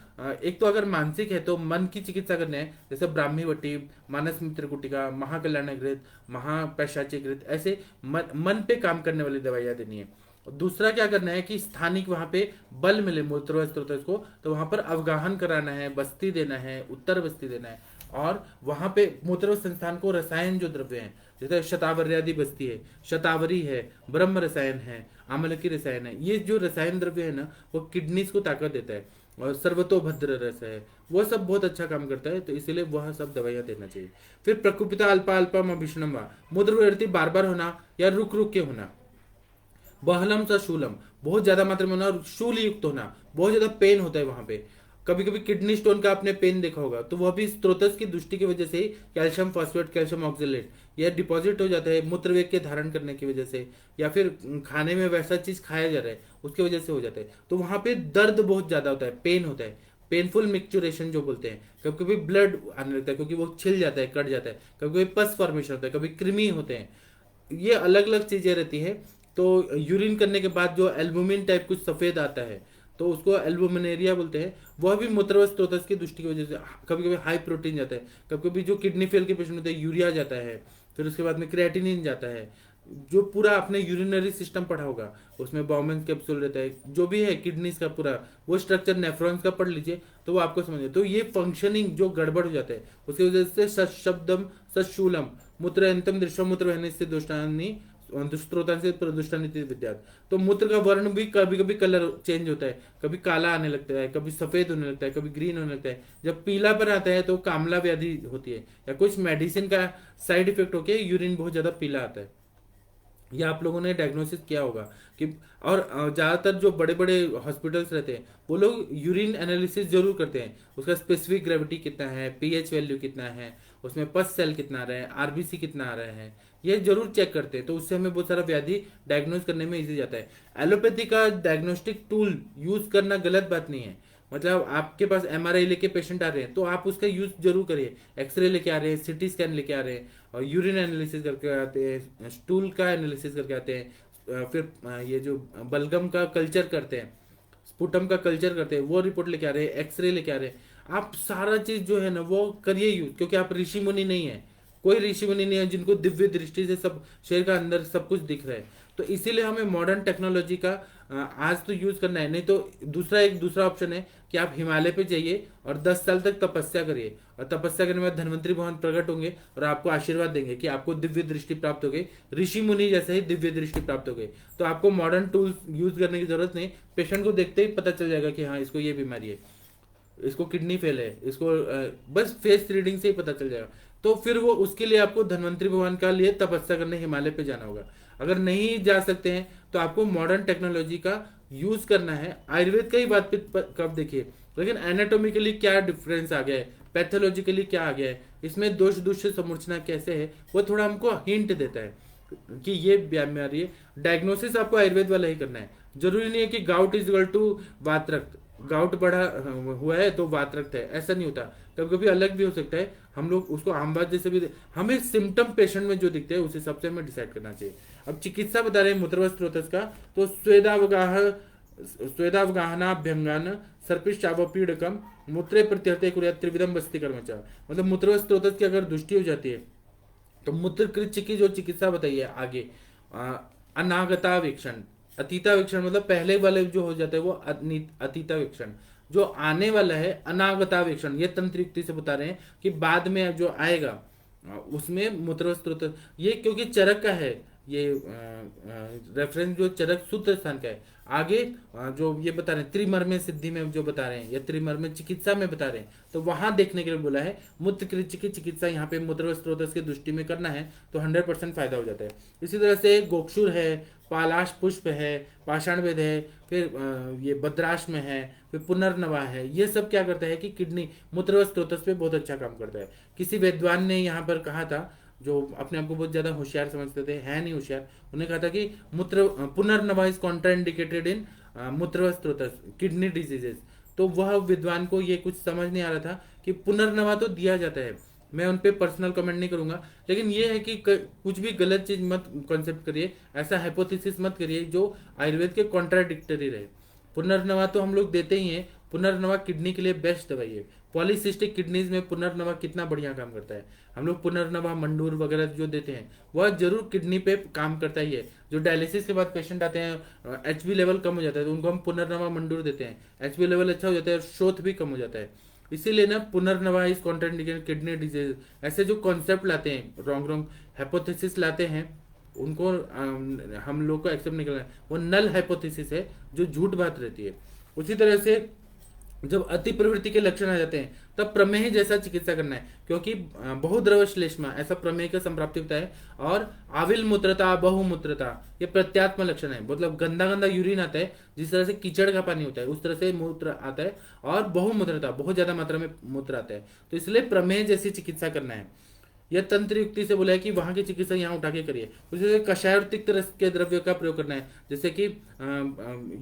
एक तो अगर मानसिक है तो मन की चिकित्सा करनी है, जैसे ब्राह्मी वटी, मानस मित्र गुटिका, महाकल्याण घृत, महापैशाची घृत, ऐसे मन पे काम करने वाली दवाइयां देनी है। और दूसरा क्या करना है कि स्थानिक वहां पे बल मिले मूत्र स्त्रोत को, तो वहां पर अवगाहन कराना है, बस्ती देना है, उत्तर बस्ती देना है। और वहां पे मूत्र संस्थान को रसायन जो द्रव्य हैं, जैसे शतावर्यादि बस्ती है, शतावरी है, ब्रह्म रसायन है, आमलकी रसायन है, ये जो रसायन द्रव्य है ना वो किडनीज को ताकत देता है। और सर्वतोभद्र रस है, वो सब बहुत अच्छा काम करता है, तो इसीलिए वह सब दवाइयां देना चाहिए। फिर प्रकुपिता अल्पा अल्पम अभिष्णम व मूत्र बार बार होना या रुक रुक के होना, बहलम सा शूलम, बहुत ज्यादा मात्रा में होना और शूल युक्त होना, बहुत ज्यादा पेन होता है वहां पे। कभी कभी किडनी स्टोन का आपने पेन देखा होगा, तो वह भी स्त्रोतस की दृष्टि की वजह से ही कैल्शियम फॉस्फेट, कैल्शियम ऑक्जेलेट यह डिपॉजिट हो जाता है मूत्रवेग के धारण करने की वजह से, या फिर खाने में वैसा चीज खाया जा रहा है उसकी वजह से हो जाता है। तो वहां पे दर्द बहुत ज्यादा होता है, पेन होता है, पेनफुल मिक्चुरेशन जो बोलते हैं। कभी कभी ब्लड आने लगता है क्योंकि वो छिल जाता है, कट जाता है, कभी कभी पस फॉर्मेशन होता है, कभी कृमि होते हैं, ये अलग अलग चीजें रहती है। तो यूरिन करने के बाद जो एल्बुमिन टाइप कुछ सफेद आता है तो उसको एल्बुमिनेरिया बोलते हैं, वह भी मूत्र स्त्रोत की दृष्टि की वजह से। कभी कभी हाई प्रोटीन जाता है, कभी कभी जो किडनी फेल के पेशेंट होते हैं यूरिया जाता है, फिर उसके बाद में क्रिएटिनिन जाता है। जो पूरा आपने यूरिनरी सिस्टम पढ़ा होगा, उसमें बाउमेन कैप्सूल रहता है, जो भी है किडनीज का पूरा वो स्ट्रक्चर नेफ्रॉन्स का पढ़ लीजिए, तो वो आपको समझ तो ये फंक्शनिंग जो गड़बड़ हो जाता है उसकी वजह से सशब्दम सशूलम मूत्रयंतम दृश्यमूत्र वहने से दुष्टानी दुष्प्रोता से प्रदुष्टानी विद्यात। तो मूत्र का वर्ण भी कभी कभी कलर चेंज होता है, कभी काला आने लगता है, कभी सफेद होने लगता है, कभी ग्रीन होने लगता है। जब पीला पर आता है तो कामला व्याधि होती है, या कुछ मेडिसिन का साइड इफेक्ट होकर यूरिन बहुत ज्यादा पीला आता है। ये आप लोगों ने डायग्नोसिस किया होगा कि, और ज़्यादातर जो बड़े बड़े हॉस्पिटल्स रहते हैं वो लोग यूरिन एनालिसिस जरूर करते हैं, उसका स्पेसिफिक ग्रेविटी कितना है, पीएच वैल्यू कितना है, उसमें पस सेल कितना आ रहा है, आरबीसी कितना आ रहा है, ये जरूर चेक करते हैं। तो उससे हमें बहुत सारा व्याधि डायग्नोज करने में इजी जाता है। एलोपैथी का डायग्नोस्टिक टूल यूज करना गलत बात नहीं है। मतलब आपके पास एमआरआई लेके पेशेंट आ रहे हैं तो आप उसका यूज जरूर करिए, एक्सरे लेके आ रहे हैं, सीटी स्कैन लेके आ रहे हैं, और यूरिन एनालिसिस करके आते हैं, स्टूल का एनालिसिस करके आते हैं, फिर ये जो बलगम का कल्चर करते हैं, स्पुटम का कल्चर करते हैं, वो रिपोर्ट लेके आ रहे हैं, एक्सरे लेके आ रहे हैं। आप सारा चीज जो है ना वो करिए यूज, क्योंकि आप ऋषि मुनि नहीं है, कोई ऋषि मुनि नहीं है जिनको दिव्य दृष्टि से सब शरीर का अंदर सब कुछ दिख रहा है। तो इसीलिए हमें मॉडर्न टेक्नोलॉजी का आज तो यूज करना है, नहीं तो एक दूसरा ऑप्शन है कि आप हिमालय पे जाइए और 10 साल तक तपस्या करिए, और तपस्या करने में धन्वंतरी भगवान प्रकट होंगे और आपको आशीर्वाद देंगे कि आपको दिव्य दृष्टि प्राप्त हो गई, ऋषि मुनि जैसे ही दिव्य दृष्टि प्राप्त हो गई। तो आपको मॉडर्न टूल्स यूज करने की जरूरत नहीं, पेशेंट को देखते ही पता चल जाएगा कि हाँ इसको ये बीमारी है, इसको किडनी फेल है, इसको बस फेस रीडिंग से ही पता चल जाएगा। तो फिर वो उसके लिए आपको धन्वंतरी भगवान का लिए तपस्या करने हिमालय पे जाना होगा। अगर नहीं जा सकते हैं तो आपको मॉडर्न टेक्नोलॉजी का यूज करना है। आयुर्वेद का ही बात कब देखिए, लेकिन एनाटोमिकली क्या डिफरेंस आ गया है, पैथोलॉजिकली क्या आ गया है, इसमें दोष दूष्य समूर्छना कैसे है, वो थोड़ा हमको हिंट देता है कि ये बीमारी है। डायग्नोसिस आपको आयुर्वेद वाला ही करना है। जरूरी नहीं है कि गाउट इज इक्वल टू वात रक्त, गाउट बढ़ा हुआ है तो वात रक्त है, ऐसा नहीं होता। कभी कभी अलग भी हो सकता है, हम लोग उसको आमबात जैसे भी हमें सिम्टम पेशेंट में जो दिखते हैं उस हिसाब से हमें डिसाइड करना चाहिए। अब चिकित्सा बता रहे हैं मूत्रवस्त्रोतस का, तो स्वेदावगाहनाभ्यंगान सर्पिश्चावपीडकम मूत्रे प्रत्यर्थे कुर्यात् त्रिविधम बस्ती कर्मचा। मतलब मूत्रवस्त्रोतस की अगर दृष्टि हो जाती है तो मूत्रकृच्छ की जो चिकित्सा बताइए आगे, अनागतावेक्षण, अतीतावेक्षण मतलब पहले वाले जो हो जाता है वो अतीतावेक्षण, जो आने वाला है अनागतावेक्षण, ये तंत्र युक्ति से बता रहे हैं कि बाद में जो आएगा उसमें मूत्रवस्त्रोत, ये क्योंकि चरक का है, ये रेफरेंस जो चरक सूत्र स्थान का है। आगे जो ये बता रहे हैं त्रिमर्म सिद्धि में जो बता रहे हैं या त्रिमर्म चिकित्सा में बता रहे हैं, तो वहां देखने के लिए बोला है। मूत्रकृच्छ की चिकित्सा यहाँ पे मूत्रवस्त्रोत की दृष्टि में करना है तो 100% फायदा हो जाता है। इसी तरह से गोक्षुर है, पालाश पुष्प है, पाषाण वेद है, फिर ये भद्राश्म है, फिर पुनर्नवा है, ये सब क्या करता है कि किडनी मूत्रवस्त्रोत पे बहुत अच्छा काम करता है। किसी विद्वान ने यहाँ पर कहा था, जो अपने आप को बहुत ज्यादा होशियार समझते थे, है नहीं होशियार, उन्हें कहा था कि मूत्र पुनर्नवा इज कॉन्ट्राइंडिकेटेड इन मूत्रवस्त्रोत किडनी डिजीजेस। तो वह विद्वान को ये कुछ समझ नहीं आ रहा था कि पुनर्नवा तो दिया जाता है, मैं उन पे पर्सनल कमेंट नहीं करूंगा, लेकिन ये है कि कुछ भी गलत चीज मत कॉन्सेप्ट करिए, ऐसा हाइपोथेसिस मत करिए जो आयुर्वेद के कॉन्ट्राडिक्टरी रहे। पुनर्नवा तो हम लोग देते ही हैं, पुनर्नवा किडनी के लिए बेस्ट दवाई है। पॉलीसिस्टिक किडनीज में पुनर्नवा कितना बढ़िया काम करता है। हम लोग पुनर्नवा मंडूर वगैरह जो देते हैं वह जरूर किडनी पे काम करता ही है। जो डायलिसिस के बाद पेशेंट आते हैं, एचबी लेवल कम हो जाता है, तो उनको हम पुनर्नवा मंडूर देते हैं, एचबी लेवल अच्छा हो जाता है और शोथ भी कम हो जाता है। इसीलिए ना पुनर्नवा इज कॉन्ट्राइंडिकेटेड किडनी डिजीज, ऐसे जो कॉन्सेप्ट लाते हैं, रॉन्ग रॉन्ग हाइपोथेसिस लाते हैं, उनको हम लोग को एक्सेप्ट नहीं करना है। वो नल हाइपोथेसिस है जो झूठ बात रहती है। उसी तरह से जब अति प्रवृत्ति के लक्षण आ जाते हैं तब प्रमेह जैसा चिकित्सा करना है, क्योंकि बहुद्रव श्लेष्मा ऐसा प्रमेह का संप्राप्ति होता है। और आविल मूत्रता, बहुमूत्रता, ये प्रत्यात्म लक्षण है, मतलब गंदा गंदा यूरिन आता है, जिस तरह से कीचड़ का पानी होता है उस तरह से मूत्र आता है। और बहुमूत्रता, बहुत ज्यादा मात्रा में मूत्र आता है, तो इसलिए प्रमेह जैसी चिकित्सा करना है। यह तंत्र युक्ति से बोला है कि वहां की चिकित्सा यहाँ उठा के करिए। उसी कषाय और तिक्त रस के द्रव्य का प्रयोग करना है, जैसे कि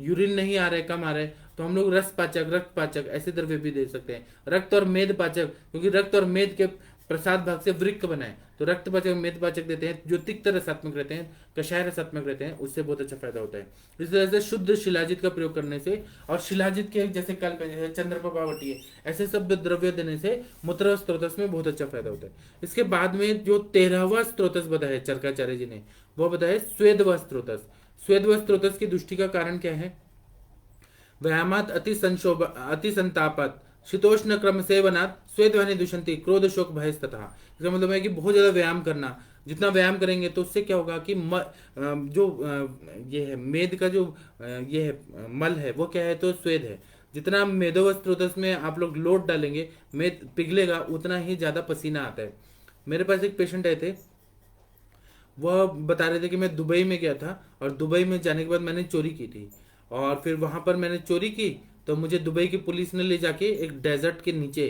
यूरिन नहीं आ रहा है, कम आ रहा है, तो हम लोग रस पाचक, रक्त पाचक ऐसे द्रव्य भी दे सकते हैं। रक्त और मेद पाचक, क्योंकि रक्त और मेद के प्रसाद भाग से वृक्क बनाए तो रक्त पाचक मेद पाचक देते हैं, जो तिक्त रसात्मक रहते हैं, कषाय रसात्मक रहते हैं, उससे बहुत अच्छा फायदा होता है। इस तरह से शुद्ध शिलाजित का प्रयोग करने से और शिलाजित के जैसे कल जैसे चंद्रप्रभावटी है, ऐसे सब द्रव्य देने से मूत्र स्त्रोतस में बहुत अच्छा फायदा होता है। इसके बाद में जो 13वां स्त्रोतस बताया चरकाचार्य जी ने, वो बताया स्वेदव स्त्रोतस। स्वेदव स्त्रोतस की दृष्टि का कारण क्या है? व्यायामात अति संतापात शीतोष्ण क्रम सेवनात् स्वेदवानी दुष्यंती क्रोध शोक भय तथा। इसका मतलब है कि बहुत ज्यादा व्यायाम करना, जितना व्यायाम करेंगे तो उससे क्या होगा कि ये है मेद का जो ये है मल है वो क्या है, तो स्वेद है। जितना मेदोवस्त्रोतस में आप लोग लोड डालेंगे, मेद पिघलेगा, उतना ही ज्यादा पसीना आता है। मेरे पास एक पेशेंट आए थे, वह बता रहे थे कि मैं दुबई में गया था और दुबई में जाने के बाद मैंने चोरी की थी, और फिर वहां पर मैंने चोरी की तो मुझे दुबई की पुलिस ने ले जाके एक डेजर्ट के नीचे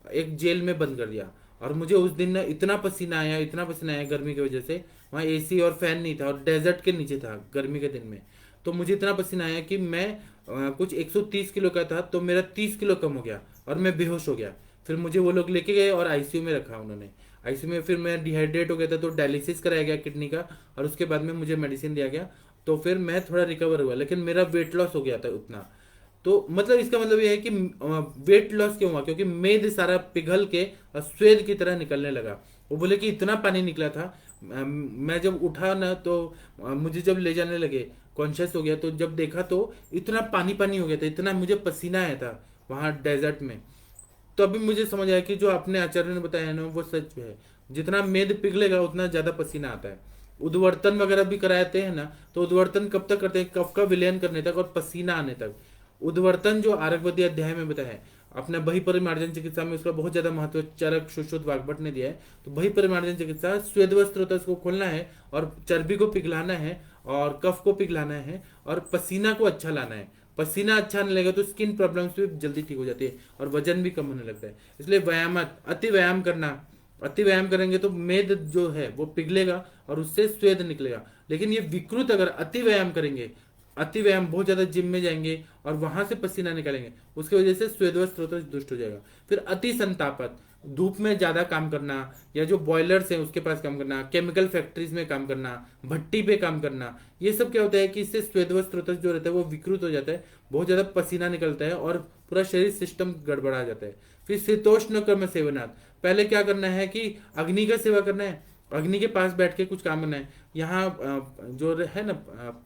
एक जेल में बंद कर दिया। और मुझे उस दिन ना इतना पसीना आया, इतना पसीना आया गर्मी की वजह से, वहाँ एसी और फैन नहीं था और डेजर्ट के नीचे था गर्मी के दिन में। तो मुझे इतना पसीना आया कि मैं कुछ 130 किलो का था तो मेरा 30 किलो कम हो गया और मैं बेहोश हो गया। फिर मुझे वो लोग लेके गए और आईसीयू में रखा उन्होंने। आईसीयू में फिर मैं डिहाइड्रेट हो गया था तो डायलिसिस कराया गया किडनी का, और उसके बाद में मुझे मेडिसिन दिया गया, तो फिर मैं थोड़ा रिकवर हुआ, लेकिन मेरा वेट लॉस हो गया था उतना। तो मतलब इसका मतलब ये है कि वेट लॉस क्यों हुआ? क्योंकि मेद सारा पिघल के और स्वेद की तरह निकलने लगा। वो बोले कि इतना पानी निकला था, मैं जब उठा ना तो मुझे जब ले जाने लगे कॉन्शियस हो गया, तो जब देखा तो इतना पानी पानी हो गया था, इतना मुझे पसीना आया था वहां डेजर्ट में। तो अभी मुझे समझ आया कि जो अपने आचार्य ने बताया है ना वो सच है। जितना मेद पिघलेगा उतना ज्यादा पसीना आता है। उद्वर्तन वगैरह भी कराते हैं ना, तो उद्वर्तन कब तक करते हैं? कफ का विलयन करने तक और पसीना आने तक। उद्वर्तन जो आरगवती अध्याय में बताया है, अपने बही परिमार्जन चिकित्सा में उसका बहुत ज्यादा महत्व चरक सुश्रुत वाग्भट ने दिया है। तो बही परिमार्जन चिकित्सा स्वेदवस्त्रोतस को खोलना है और चर्बी को पिघलाना है और कफ को पिघलाना है और पसीना को अच्छा लाना है। पसीना अच्छा आने लगेगा तो स्किन प्रॉब्लम्स भी जल्दी ठीक हो जाती है और वजन भी कम होने लगता है। इसलिए व्यायाम, अति व्यायाम करना, अति व्यायाम करेंगे तो मेद जो है वो पिघलेगा और उससे स्वेद निकलेगा। लेकिन ये विकृत अगर अति व्यायाम करेंगे, अति व्यायाम बहुत ज्यादा जिम में जाएंगे और वहां से पसीना निकालेंगे, उसकी वजह से स्वेदव स्रोत दुष्ट हो जाएगा। फिर अति संतापत, धूप में ज्यादा काम करना, या जो बॉयलर्स हैं उसके पास काम करना, केमिकल फैक्ट्रीज में काम करना, भट्टी पे काम करना, ये सब क्या होता है कि इससे स्वेदव स्रोत जो रहता है वो विकृत हो जाता है, बहुत ज्यादा पसीना निकलता है और पूरा शरीर सिस्टम गड़बड़ा जाता है। फिर शीतोष्ण क्रम सेवनात्, पहले क्या करना है कि अग्नि का सेवा करना है, अग्नि के पास बैठ के कुछ काम करना है। यहाँ जो है ना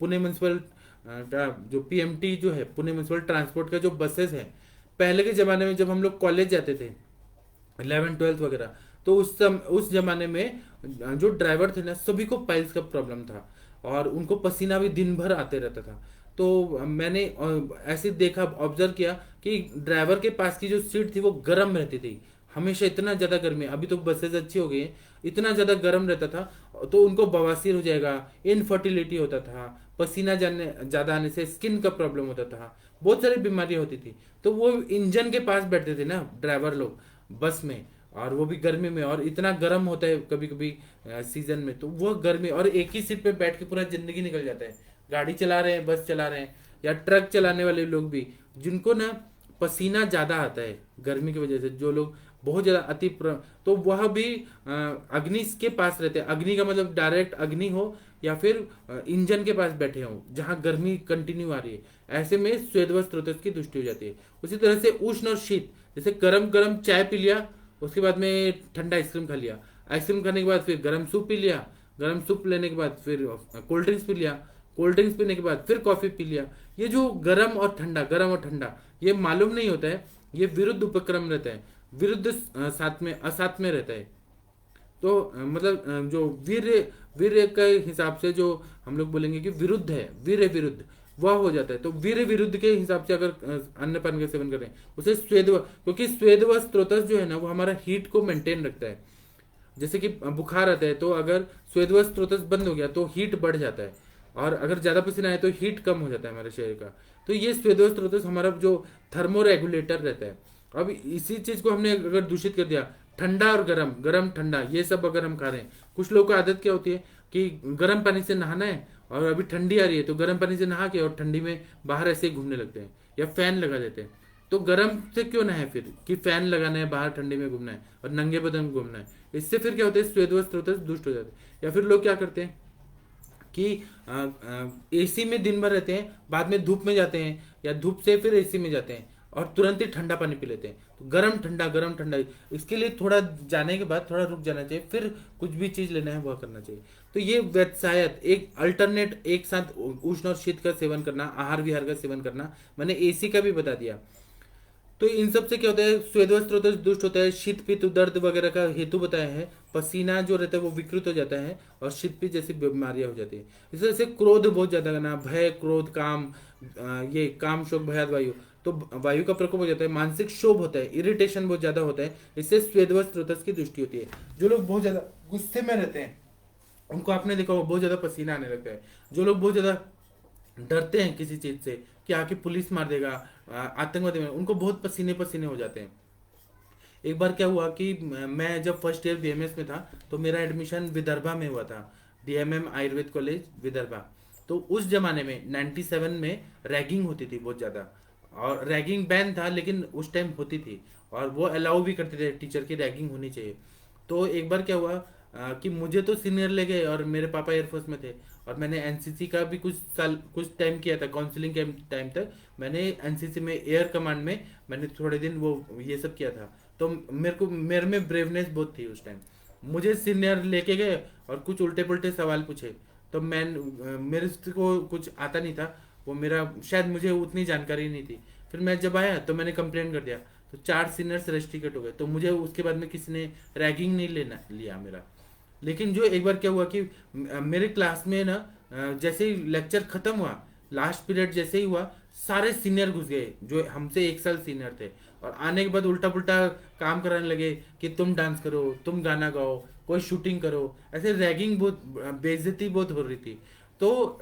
पुणे म्यूनसिपल जो पीएमटी जो है, पुणे म्यूनसिपल ट्रांसपोर्ट का जो बसेस है, पहले के जमाने में जब हम लोग कॉलेज जाते थे 11th-12th वगैरह, तो उस जमाने में जो ड्राइवर थे ना सभी को पाइल्स का प्रॉब्लम था और उनको पसीना भी दिन भर आते रहता था। तो मैंने ऐसे देखा, ऑब्जर्व किया कि ड्राइवर के पास की जो सीट थी वो गर्म रहती थी हमेशा। इतना ज्यादा गर्मी, अभी तो बसेज अच्छी हो गई है, इतना ज्यादा गर्म रहता था तो उनको बवासीर हो जाएगा, इनफर्टिलिटी होता था, पसीना जाने ज्यादा आने से स्किन का प्रॉब्लम होता था, बहुत सारी बीमारियां होती थी। तो वो इंजन के पास बैठते थे ना ड्राइवर लोग बस में, और वो भी गर्मी में, और इतना गर्म होता है कभी कभी सीजन में, तो वो गर्मी, और एक ही सीट पे बैठ के पूरा जिंदगी निकल जाता है। गाड़ी चला रहे हैं, बस चला रहे हैं, या ट्रक चलाने वाले लोग भी, जिनको ना पसीना ज्यादा आता है गर्मी की वजह से, जो लोग बहुत ज्यादा तो वह भी अग्नि के पास रहते हैं। अग्नि का मतलब डायरेक्ट अग्नि हो या फिर इंजन के पास बैठे हो जहां गर्मी कंटिन्यू आ रही है, ऐसे में स्वेदव स्रोत की दृष्टि हो जाती है। उसी तरह से उष्ण और शीत, जैसे गरम गरम चाय पी लिया, उसके बाद में ठंडा आइसक्रीम खा लिया, आइसक्रीम खाने के बाद फिर गरम सूप पी लिया, गरम सूप लेने के बाद फिर कोल्ड ड्रिंक्स पी लिया, कोल्ड ड्रिंक्स पीने के बाद फिर कॉफी पी लिया। ये जो गरम और ठंडा, ये मालूम नहीं होता है, ये विरुद्ध उपक्रम रहता है, विरुद्ध साथ में असाथ में रहता है। तो मतलब जो वीर्य के हिसाब से जो हम लोग बोलेंगे कि विरुद्ध है, वीर्य विरुद्ध, वह हो जाता है। तो वीर्य विरुद्ध के हिसाब से अगर अन्न पान का सेवन करें, उसे स्वेदव, क्योंकि स्वेदव स्त्रोतस जो है ना वो हमारा हीट को मेंटेन रखता है। जैसे कि बुखार आता है तो अगर स्वेदव स्त्रोतस बंद हो गया तो हीट बढ़ जाता है, और अगर ज्यादा पसीना आए तो हीट कम हो जाता है हमारे शरीर का। तो ये स्वेदव स्त्रोतस हमारा जो थर्मो रेगुलेटर रहता है। अब इसी चीज को हमने अगर दूषित कर दिया, ठंडा और गरम, गरम ठंडा ये सब अगर हम खा रहे हैं, कुछ लोगों को आदत क्या होती है कि गर्म पानी से नहाना है और अभी ठंडी आ रही है तो गर्म पानी से नहा के और ठंडी में बाहर ऐसे ही घूमने लगते हैं या फैन लगा देते हैं। तो गर्म से क्यों ना है फिर कि फैन लगाना है, बाहर ठंडी में घूमना है और नंगे बदन घूमना है। इससे फिर क्या होता है, स्वेद स्रोत दुष्ट हो जाते हैं। या फिर लोग क्या करते हैं कि एसी में दिन भर रहते हैं, बाद में धूप में जाते हैं, या धूप से फिर एसी में जाते हैं और तुरंत ही ठंडा पानी पी लेते हैं। तो गरम ठंडा, इसके लिए थोड़ा जाने के बाद थोड़ा रुक जाना चाहिए, फिर कुछ भी चीज लेना है वह करना चाहिए। तो ये व्यवसायत एक अल्टरनेट, एक साथ उष्ण और शीत का सेवन करना, आहार विहार का सेवन करना, मैंने एसी का भी बता दिया। तो इन सब से क्या होता है, स्वेद स्रोत दुष्ट होता है, शीत पित्त दर्द वगैरह का हेतु बताया है, पसीना जो रहता है वो विकृत हो जाता है और शीत पित्त जैसी बीमारियां हो जाती है। इस वजह से क्रोध बहुत ज्यादा करना, भय क्रोध काम, ये काम शोक भयाद वायु, तो वायु का प्रकोप हो जाता है, मानसिक क्षोभ होता है, इरिटेशन बहुत ज्यादा होता है, इससे स्वेद स्रोत की दृष्टि होती है। जो लोग बहुत ज्यादा गुस्से में रहते हैं उनको आपने देखा होगा बहुत ज्यादा पसीना आने लगता है। जो लोग बहुत ज्यादा डरते हैं किसी चीज से कि आके पुलिस मार देगा, आतंकवादी में, उनको बहुत पसीने पसीने हो जाते हैं। एक बार क्या हुआ कि मैं जब फर्स्ट ईयर बीएमएस में था तो मेरा एडमिशन विदर्भा में हुआ था, डीएमएम आयुर्वेद कॉलेज विदर्भा। तो उस जमाने में 97 में रैगिंग होती थी बहुत ज़्यादा, और रैगिंग बैन था लेकिन उस टाइम होती थी, और वो अलाउ भी करते थे टीचर की रैगिंग होनी चाहिए। तो एक बार क्या हुआ कि मुझे तो सीनियर ले गए और मेरे पापा एयरफोर्स में थे, और मैंने एनसीसी का भी कुछ साल कुछ टाइम किया था, काउंसलिंग के टाइम तक मैंने एनसीसी में एयर कमांड में मैंने थोड़े दिन वो ये सब किया था। तो मेरे में ब्रेवनेस बहुत थी उस टाइम। मुझे सीनियर लेके गए और कुछ उल्टे पुल्टे सवाल पूछे, तो मैं मेरे को कुछ आता नहीं था, वो मेरा शायद मुझे उतनी जानकारी नहीं थी। फिर मैं जब आया तो मैंने कंप्लेन कर दिया, तो 4 सीनियर्स रेस्ट्रिकेट हो गए, तो मुझे उसके बाद में किसी ने रैगिंग नहीं लेना लिया मेरा। लेकिन जो एक बार क्या हुआ कि मेरे क्लास में ना जैसे ही लेक्चर खत्म हुआ, लास्ट पीरियड जैसे ही हुआ, सारे सीनियर घुस गए जो हमसे 1 साल सीनियर थे, और आने के बाद उल्टा पुल्टा काम कराने लगे कि तुम डांस करो, तुम गाना गाओ, कोई शूटिंग करो, ऐसे रैगिंग बहुत, बेइज्जती बहुत हो रही थी। तो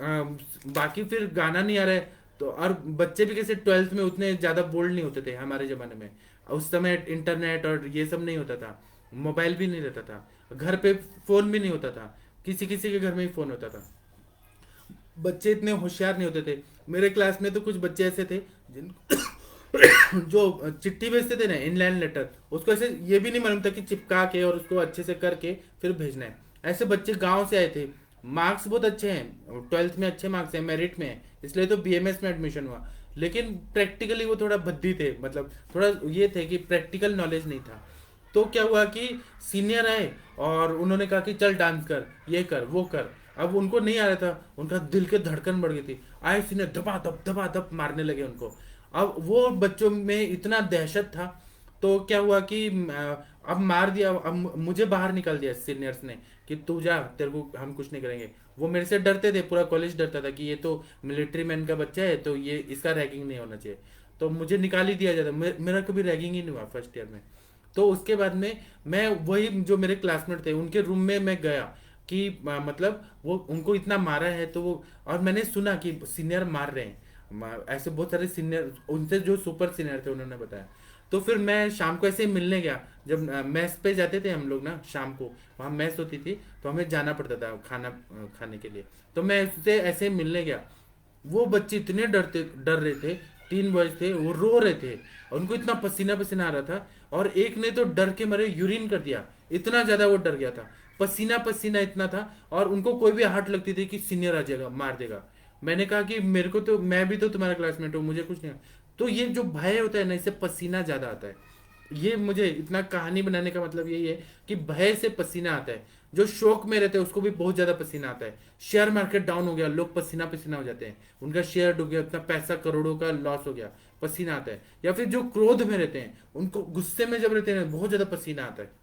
बाकी फिर गाना नहीं आ रहा है, तो और बच्चे भी कैसे 12th में उतने ज़्यादा बोल्ड नहीं होते थे हमारे ज़माने में। उस समय इंटरनेट और ये सब नहीं होता था, मोबाइल भी नहीं रहता था, घर पे फोन भी नहीं होता था, किसी किसी के घर में ही फोन होता था, बच्चे इतने होशियार नहीं होते थे। मेरे क्लास में तो कुछ बच्चे ऐसे थे जिन जो चिट्ठी भेजते थे ना, इनलैंड लेटर, उसको ऐसे ये भी नहीं मालूम था कि चिपका के और उसको अच्छे से करके फिर भेजना है। ऐसे बच्चे गांव से आए थे, मार्क्स बहुत अच्छे हैं, 12th में अच्छे मार्क्स हैं, मेरिट में है, इसलिए तो बीएमएस में एडमिशन हुआ। लेकिन प्रैक्टिकली वो थोड़ा भद्दी थे, मतलब थोड़ा ये थे कि प्रैक्टिकल नॉलेज नहीं था। तो क्या हुआ कि सीनियर आए और उन्होंने कहा कि चल डांस कर, ये कर वो कर। अब उनको नहीं आ रहा था, उनका दिल के धड़कन बढ़ गई थी, आए सीनियर दबा दब मारने लगे उनको। अब वो बच्चों में इतना दहशत था, तो क्या हुआ कि अब मार दिया, अब मुझे बाहर निकाल दिया सीनियर्स ने कि तू जा, तेरे को हम कुछ नहीं करेंगे। वो मेरे से डरते थे, पूरा कॉलेज डरता था कि ये तो मिलिट्री मैन का बच्चा है, तो ये इसका रैगिंग नहीं होना चाहिए। तो मुझे निकाल ही दिया जाता, मेरा कभी रैगिंग ही नहीं हुआ फर्स्ट ईयर में। तो उसके बाद में मैं वही जो मेरे क्लासमेट थे उनके रूम में मैं गया कि मतलब वो उनको इतना मारा है, तो वो, और मैंने सुना कि सीनियर मार रहे हैं, ऐसे बहुत सारे सीनियर, उनसे जो सुपर सीनियर थे उन्होंने बताया। तो फिर मैं शाम को ऐसे ही मिलने गया, जब मेस पे जाते थे हम लोग ना शाम को, वहाँ मेस होती थी तो हमें जाना पड़ता था खाना खाने के लिए। तो मैं उससे ऐसे ही मिलने गया, वो बच्चे इतने डर रहे थे, 3 बॉयज थे, वो रो रहे थे, और उनको इतना पसीना पसीना आ रहा था, और एक ने तो डर के मारे यूरिन कर दिया, इतना ज्यादा वो डर गया था, पसीना पसीना इतना था। और उनको कोई भी आहट लगती थी कि सीनियर आ जाएगा मार देगा। मैंने कहा कि मेरे को तो, मैं भी तो तुम्हारा क्लासमेट हूँ, मुझे कुछ नहीं। तो ये जो भय होता है ना, इससे पसीना ज्यादा आता है। ये मुझे इतना कहानी बनाने का मतलब यही है कि भय से पसीना आता है। जो शौक में रहते हैं उसको भी बहुत ज्यादा पसीना आता है। शेयर मार्केट डाउन हो गया, लोग पसीना पसीना हो जाते हैं, उनका शेयर डूब गया, इतना पैसा करोड़ों का लॉस हो गया, पसीना आता है। या फिर जो क्रोध में रहते हैं, उनको गुस्से में जब रहते हैं बहुत ज्यादा पसीना आता है।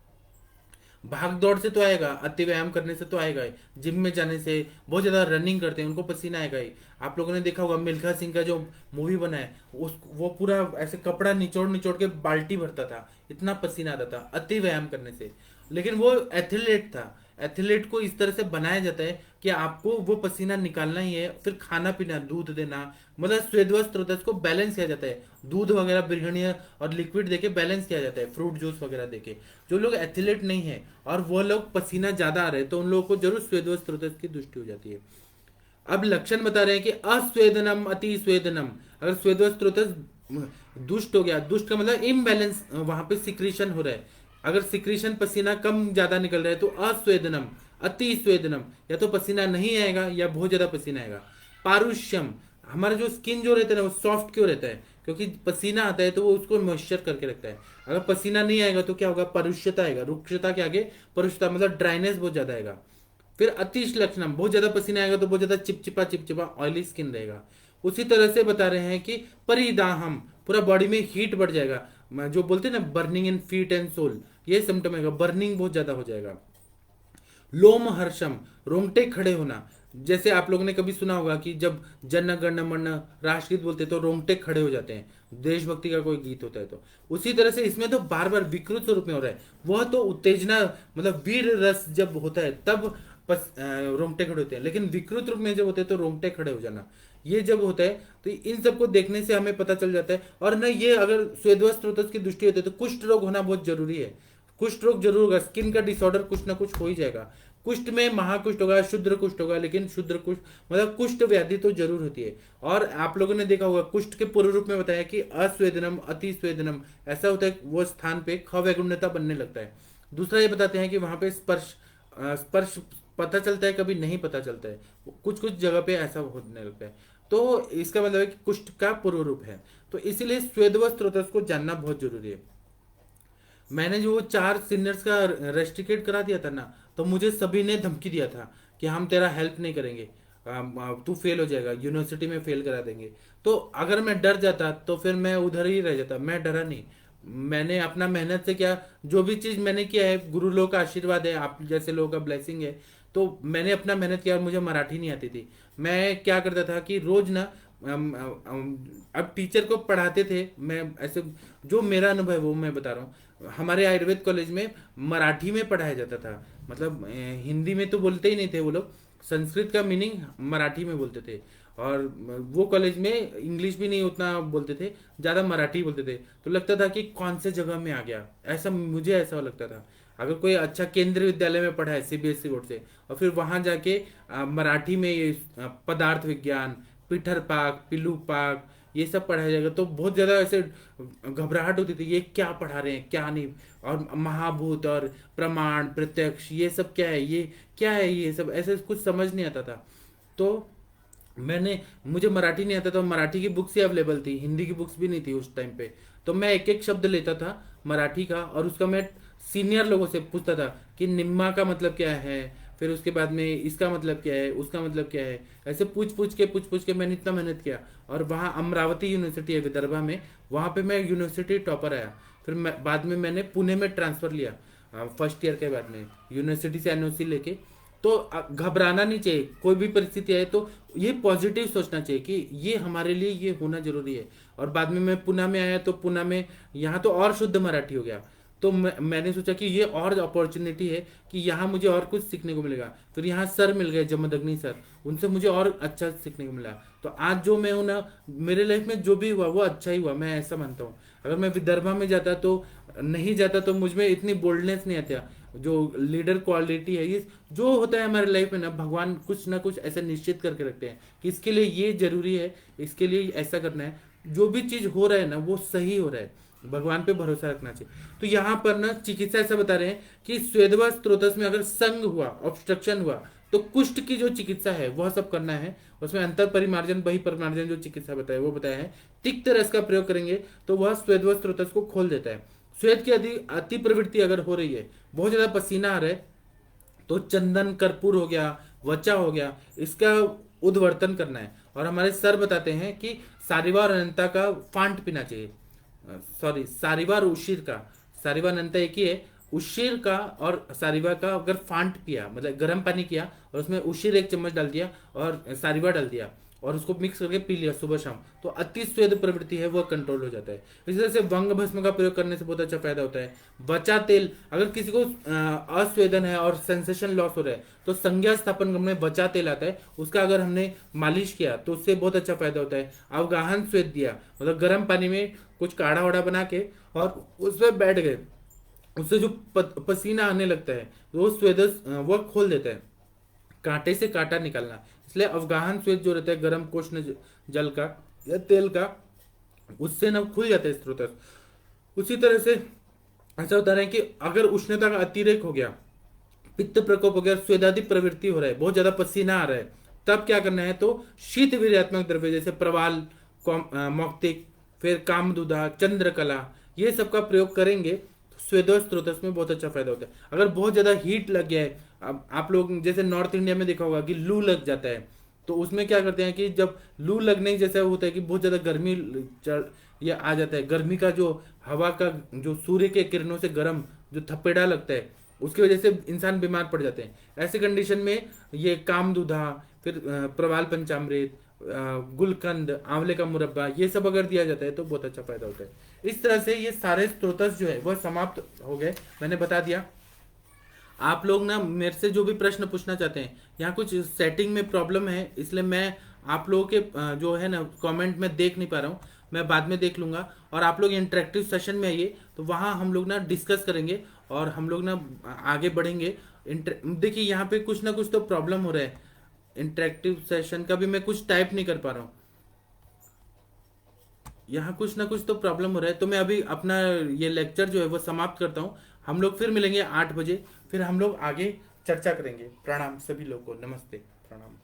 भाग दौड़ से तो आएगा, अति व्यायाम करने से तो आएगा ही, जिम में जाने से, बहुत ज्यादा रनिंग करते हैं उनको पसीना आएगा ही। आप लोगों ने देखा होगा मिल्खा सिंह का जो मूवी बना है, उस वो पूरा ऐसे कपड़ा निचोड़ निचोड़ के बाल्टी भरता था, इतना पसीना आता था अति व्यायाम करने से। लेकिन वो एथलीट था। एथलीट को इस तरह से बनाया जाता है कि आपको वो पसीना निकालना ही है, फिर खाना पीना, दूध देना, मतलब स्वेदवस्त्र होता है, इसको बैलेंस किया जाता है, दूध वगैरह बिरहणीय और लिक्विड देके बैलेंस किया जाता है, फ्रूट जूस वगैरह देके। जो लोग एथलीट नहीं है और वो लोग पसीना ज्यादा आ रहे हैं, तो उन लोगों को जरूर स्वेदवस्त्र की दृष्टि हो जाती है। अब लक्षण बता रहे हैं कि अस्वेदनम अति स्वेदनम, अगर स्वेदवस्त्र दुष्ट हो गया, दुष्ट का मतलब इम्बैलेंस, वहां पे सिक्रीशन हो रहा है। अगर सिक्रीशन पसीना कम ज्यादा निकल रहा है तो अस्वेदनम, अति स्वेदनम, या तो पसीना नहीं आएगा या बहुत ज्यादा पसीना आएगा। पारुष्यम, हमारा जो स्किन जो रहता है ना वो सॉफ्ट क्यों रहता है, क्योंकि पसीना आता है तो वो उसको मॉइस्चर करके रखता है। अगर पसीना नहीं आएगा तो क्या होगा, परुष्यता आएगा, रुक्षता के आगे परुषता, मतलब ड्राइनेस बहुत ज्यादा आएगा। फिर अतिश लक्षणम, बहुत ज्यादा पसीना आएगा तो बहुत ज्यादा चिपचिपा चिपचिपा ऑयली स्किन रहेगा। उसी तरह से बता रहे हैं कि परिदाहम, पूरा बॉडी में हीट बढ़ जाएगा, जो बोलते हैं ना burning in feet and sole, ये सिम्टम आएगा, बर्निंग बहुत ज्यादा हो जाएगा। लोम हर्षम, रोंगटे खड़े होना, जैसे आप लोगों ने कभी सुना होगा कि जब जन गण मन राष्ट्रगीत बोलते हैं तो रोंगटे खड़े हो जाते हैं, देशभक्ति का कोई गीत होता है तो। उसी तरह से इसमें तो बार बार विकृत स्वरूप में हो रहा है, वह तो उत्तेजना मतलब वीर रस जब होता है तब रोंगटे खड़े होते हैं, लेकिन विकृत रूप में जब होते हैं तो रोंगटे खड़े हो जाना, ये जब होता है तो इन सबको देखने से हमें पता चल जाता है। और न ये अगर स्वेदवस्त्रोतस की दृष्टि होती है तो कुष्ठ रोग होना बहुत जरूरी है, कुष्ठ रोग जरूर होगा, स्किन का डिसऑर्डर कुछ ना कुछ हो ही जाएगा। कुष्ठ में महाकुष्ठ होगा, शुद्र कुष्ठ होगा, लेकिन शुद्र कुष्ठ मतलब कुष्ठ व्याधि तो जरूर होती है। और आप लोगों ने देखा होगा कुष्ठ के पूर्व रूप में बताया कि अस्वेदनम, अति स्वेदनम, ऐसा होता है वो स्थान पे खवैगुण्यता बनने लगता है। दूसरा ये बताते हैं कि वहां पे स्पर्श, स्पर्श पता चलता है, कभी नहीं पता चलता है, कुछ कुछ जगह पे ऐसा होने लगता है। तो इसका मतलब है कि कुष्ठ का पूर्व रूप है, तो इसीलिए स्वेदव स्त्रोतस को जानना बहुत जरूरी है। मैंने जो वो 4 सीनियर्स का रेस्ट्रिकेट करा दिया था ना, तो मुझे सभी ने धमकी दिया था कि हम तेरा हेल्प नहीं करेंगे, तू फेल हो जाएगा, यूनिवर्सिटी में फेल करा देंगे। तो अगर मैं डर जाता तो फिर मैं उधर ही रह जाता, मैं डरा नहीं। मैंने अपना मेहनत से किया, जो भी चीज मैंने किया है गुरु लोगों का आशीर्वाद है, आप जैसे लोगों का ब्लेसिंग है। तो मैंने अपना मेहनत किया और मुझे मराठी नहीं आती थी। मैं क्या करता था कि रोज ना अब टीचर को पढ़ाते थे, मैं ऐसे जो मेरा अनुभव है वो मैं बता रहा हूँ। हमारे आयुर्वेद कॉलेज में मराठी में पढ़ाया जाता था, मतलब हिंदी में तो बोलते ही नहीं थे वो लोग, संस्कृत का मीनिंग मराठी में बोलते थे। और वो कॉलेज में इंग्लिश भी नहीं उतना बोलते थे, ज्यादा मराठी बोलते थे। तो लगता था कि कौन से जगह में आ गया, ऐसा मुझे ऐसा लगता था। अगर कोई अच्छा केंद्रीय विद्यालय में पढ़ा है सीबीएसई बोर्ड से, और फिर वहां जाके मराठी में ये पदार्थ विज्ञान, पिठर पाक, पिल्लू पाक, ये सब पढ़ाया जाएगा तो बहुत ज्यादा ऐसे घबराहट होती थी, ये क्या पढ़ा रहे हैं क्या नहीं। और महाभूत और प्रमाण प्रत्यक्ष ये सब क्या है, ये क्या है, ये सब ऐसे कुछ समझ नहीं आता था। तो मुझे मराठी नहीं आता था, मराठी की बुक्स ही अवेलेबल थी, हिंदी की बुक्स भी नहीं थी उस टाइम पे। तो मैं एक एक शब्द लेता था मराठी का और उसका मैं सीनियर लोगों से पूछता था कि निम्मा का मतलब क्या है, फिर उसके बाद में इसका मतलब क्या है, उसका मतलब क्या है, ऐसे पूछ पूछ के मैंने इतना मेहनत किया। और वहाँ अमरावती यूनिवर्सिटी है विदर्भा में, वहाँ पे मैं यूनिवर्सिटी टॉपर आया। फिर बाद में मैंने पुणे में ट्रांसफर लिया, फर्स्ट ईयर के बाद में यूनिवर्सिटी से एनओसी लेके। तो घबराना नहीं चाहिए, कोई भी परिस्थिति आए तो ये पॉजिटिव सोचना चाहिए कि ये हमारे लिए ये होना जरूरी है। और बाद में मैं पुणे में आया तो पुणे में यहाँ तो और शुद्ध मराठी हो गया। तो मैंने सोचा कि ये और अपॉर्चुनिटी है कि यहाँ मुझे और कुछ सीखने को मिलेगा। फिर यहाँ सर मिल गए जमदग्नि सर, उनसे मुझे और अच्छा सीखने को मिला। तो आज जो मैं हूँ ना, मेरे लाइफ में जो भी हुआ वो अच्छा ही हुआ, मैं ऐसा मानता हूँ। अगर मैं विदर्भा में जाता तो नहीं जाता तो मुझ में इतनी बोल्डनेस नहीं आता, जो लीडर क्वालिटी है, ये जो होता है हमारे लाइफ में ना, भगवान कुछ ना कुछ ऐसा निश्चित करके रखते हैं कि इसके लिए ये जरूरी है, इसके लिए ऐसा करना है। जो भी चीज हो रहा है ना वो सही हो रहा है, भगवान पे भरोसा रखना चाहिए। तो यहाँ पर ना चिकित्सा ऐसा बता रहे हैं कि स्वेदवा स्त्रोतस में अगर संग हुआ, ऑब्स्ट्रक्शन हुआ, तो कुष्ठ की जो चिकित्सा है वह सब करना है। उसमें अंतर परिमार्जन बहि परिमार्जन जो चिकित्सा बताया वो बताया है। तिक्त रस का प्रयोग करेंगे तो वह स्वेदवा स्त्रोतस को खोल देता है। स्वेद की अति प्रवृत्ति अगर हो रही है, बहुत ज्यादा पसीना आ रहा है, तो चंदन कर्पूर हो गया, वचा हो गया, इसका उद्वर्तन करना है। और हमारे सर बताते हैं कि सारिवा और अनंता का फांट पीना चाहिए, सॉरी सारिवा और उशीर का, सारिवा अनंता एक ही है, उशीर का और सारिवा का अगर फांट पिया मतलब गर्म पानी किया और उसमें उशीर 1 चम्मच डाल दिया और सारिवा डाल दिया और उसको मिक्स करके पी लिया सुबह शाम, तो अति स्वेद प्रवृत्ति है वह कंट्रोल हो जाता है। इसी तरह से वंग भस्म का प्रयोग करने से बहुत अच्छा फायदा होता है। बचा तेल, अगर किसी को अस्वेदन है और सेंसेशन लॉस हो रहा है तो संज्ञा स्थापन में बचा तेल आता है, उसका अगर हमने मालिश किया तो उससे बहुत अच्छा फायदा होता है। अवगाहन स्वेद दिया मतलब गर्म पानी में कुछ काढ़ा वाढ़ा बना के और उसमें बैठ गए, उससे जो पसीना आने लगता है वो स्वेद वह खोल देता है, कांटे से कांटा निकालना। इसलिए अवगाहन स्वेद जो रहता है गर्म कोष्ण जल का या तेल का, उससे ना खुल जाते हैं स्रोतस। उसी तरह से ऐसा होता है कि अगर उष्णता का अतिरेक हो गया, पित्त प्रकोप हो गया, स्वेदादि प्रवृत्ति हो रहा है, बहुत ज्यादा पसीना आ रहा है, तब क्या करना है, तो शीत वीर्यात्मक द्रव्य जैसे प्रवाल, मौक्तिक, फिर कामदुदा, चंद्रकला, ये सब का प्रयोग करेंगे तो स्वेदो स्त्रोतस में बहुत अच्छा फायदा होता है। अगर बहुत ज्यादा हीट लग गया है, अब आप लोग जैसे नॉर्थ इंडिया में देखा होगा कि लू लग जाता है, तो उसमें क्या करते हैं कि जब लू लगने जैसा होता है कि बहुत ज्यादा गर्मी चढ़ या आ जाता है, गर्मी का जो हवा का जो सूर्य के किरणों से गर्म जो थपेड़ा लगता है, उसकी वजह से इंसान बीमार पड़ जाते हैं। ऐसे कंडीशन में ये कामदुधा, फिर प्रवाल पंचामृत, गुलकंद, आंवले का मुरब्बा, ये सब अगर दिया जाता है तो बहुत अच्छा फायदा होता है। इस तरह से ये सारे स्त्रोतस जो है वह समाप्त हो गए, मैंने बता दिया। आप लोग ना मेरे से जो भी प्रश्न पूछना चाहते हैं, यहाँ कुछ सेटिंग में प्रॉब्लम है, इसलिए मैं आप लोगों के जो है ना कमेंट में देख नहीं पा रहा हूँ, मैं बाद में देख लूंगा। और आप लोग इंटरेक्टिव सेशन में आइए, तो वहाँ हम लोग ना डिस्कस करेंगे और हम लोग ना आगे बढ़ेंगे। देखिए यहाँ पे कुछ ना कुछ तो प्रॉब्लम हो रहा है, इंटरेक्टिव सेशन का भी मैं कुछ टाइप नहीं कर पा रहा हूँ, यहाँ कुछ ना कुछ तो प्रॉब्लम हो रहा है। तो मैं अभी अपना ये लेक्चर जो है वो समाप्त करता हूँ। हम लोग फिर मिलेंगे 8 बजे, फिर हम लोग आगे चर्चा करेंगे। प्रणाम सभी लोगों को, नमस्ते, प्रणाम।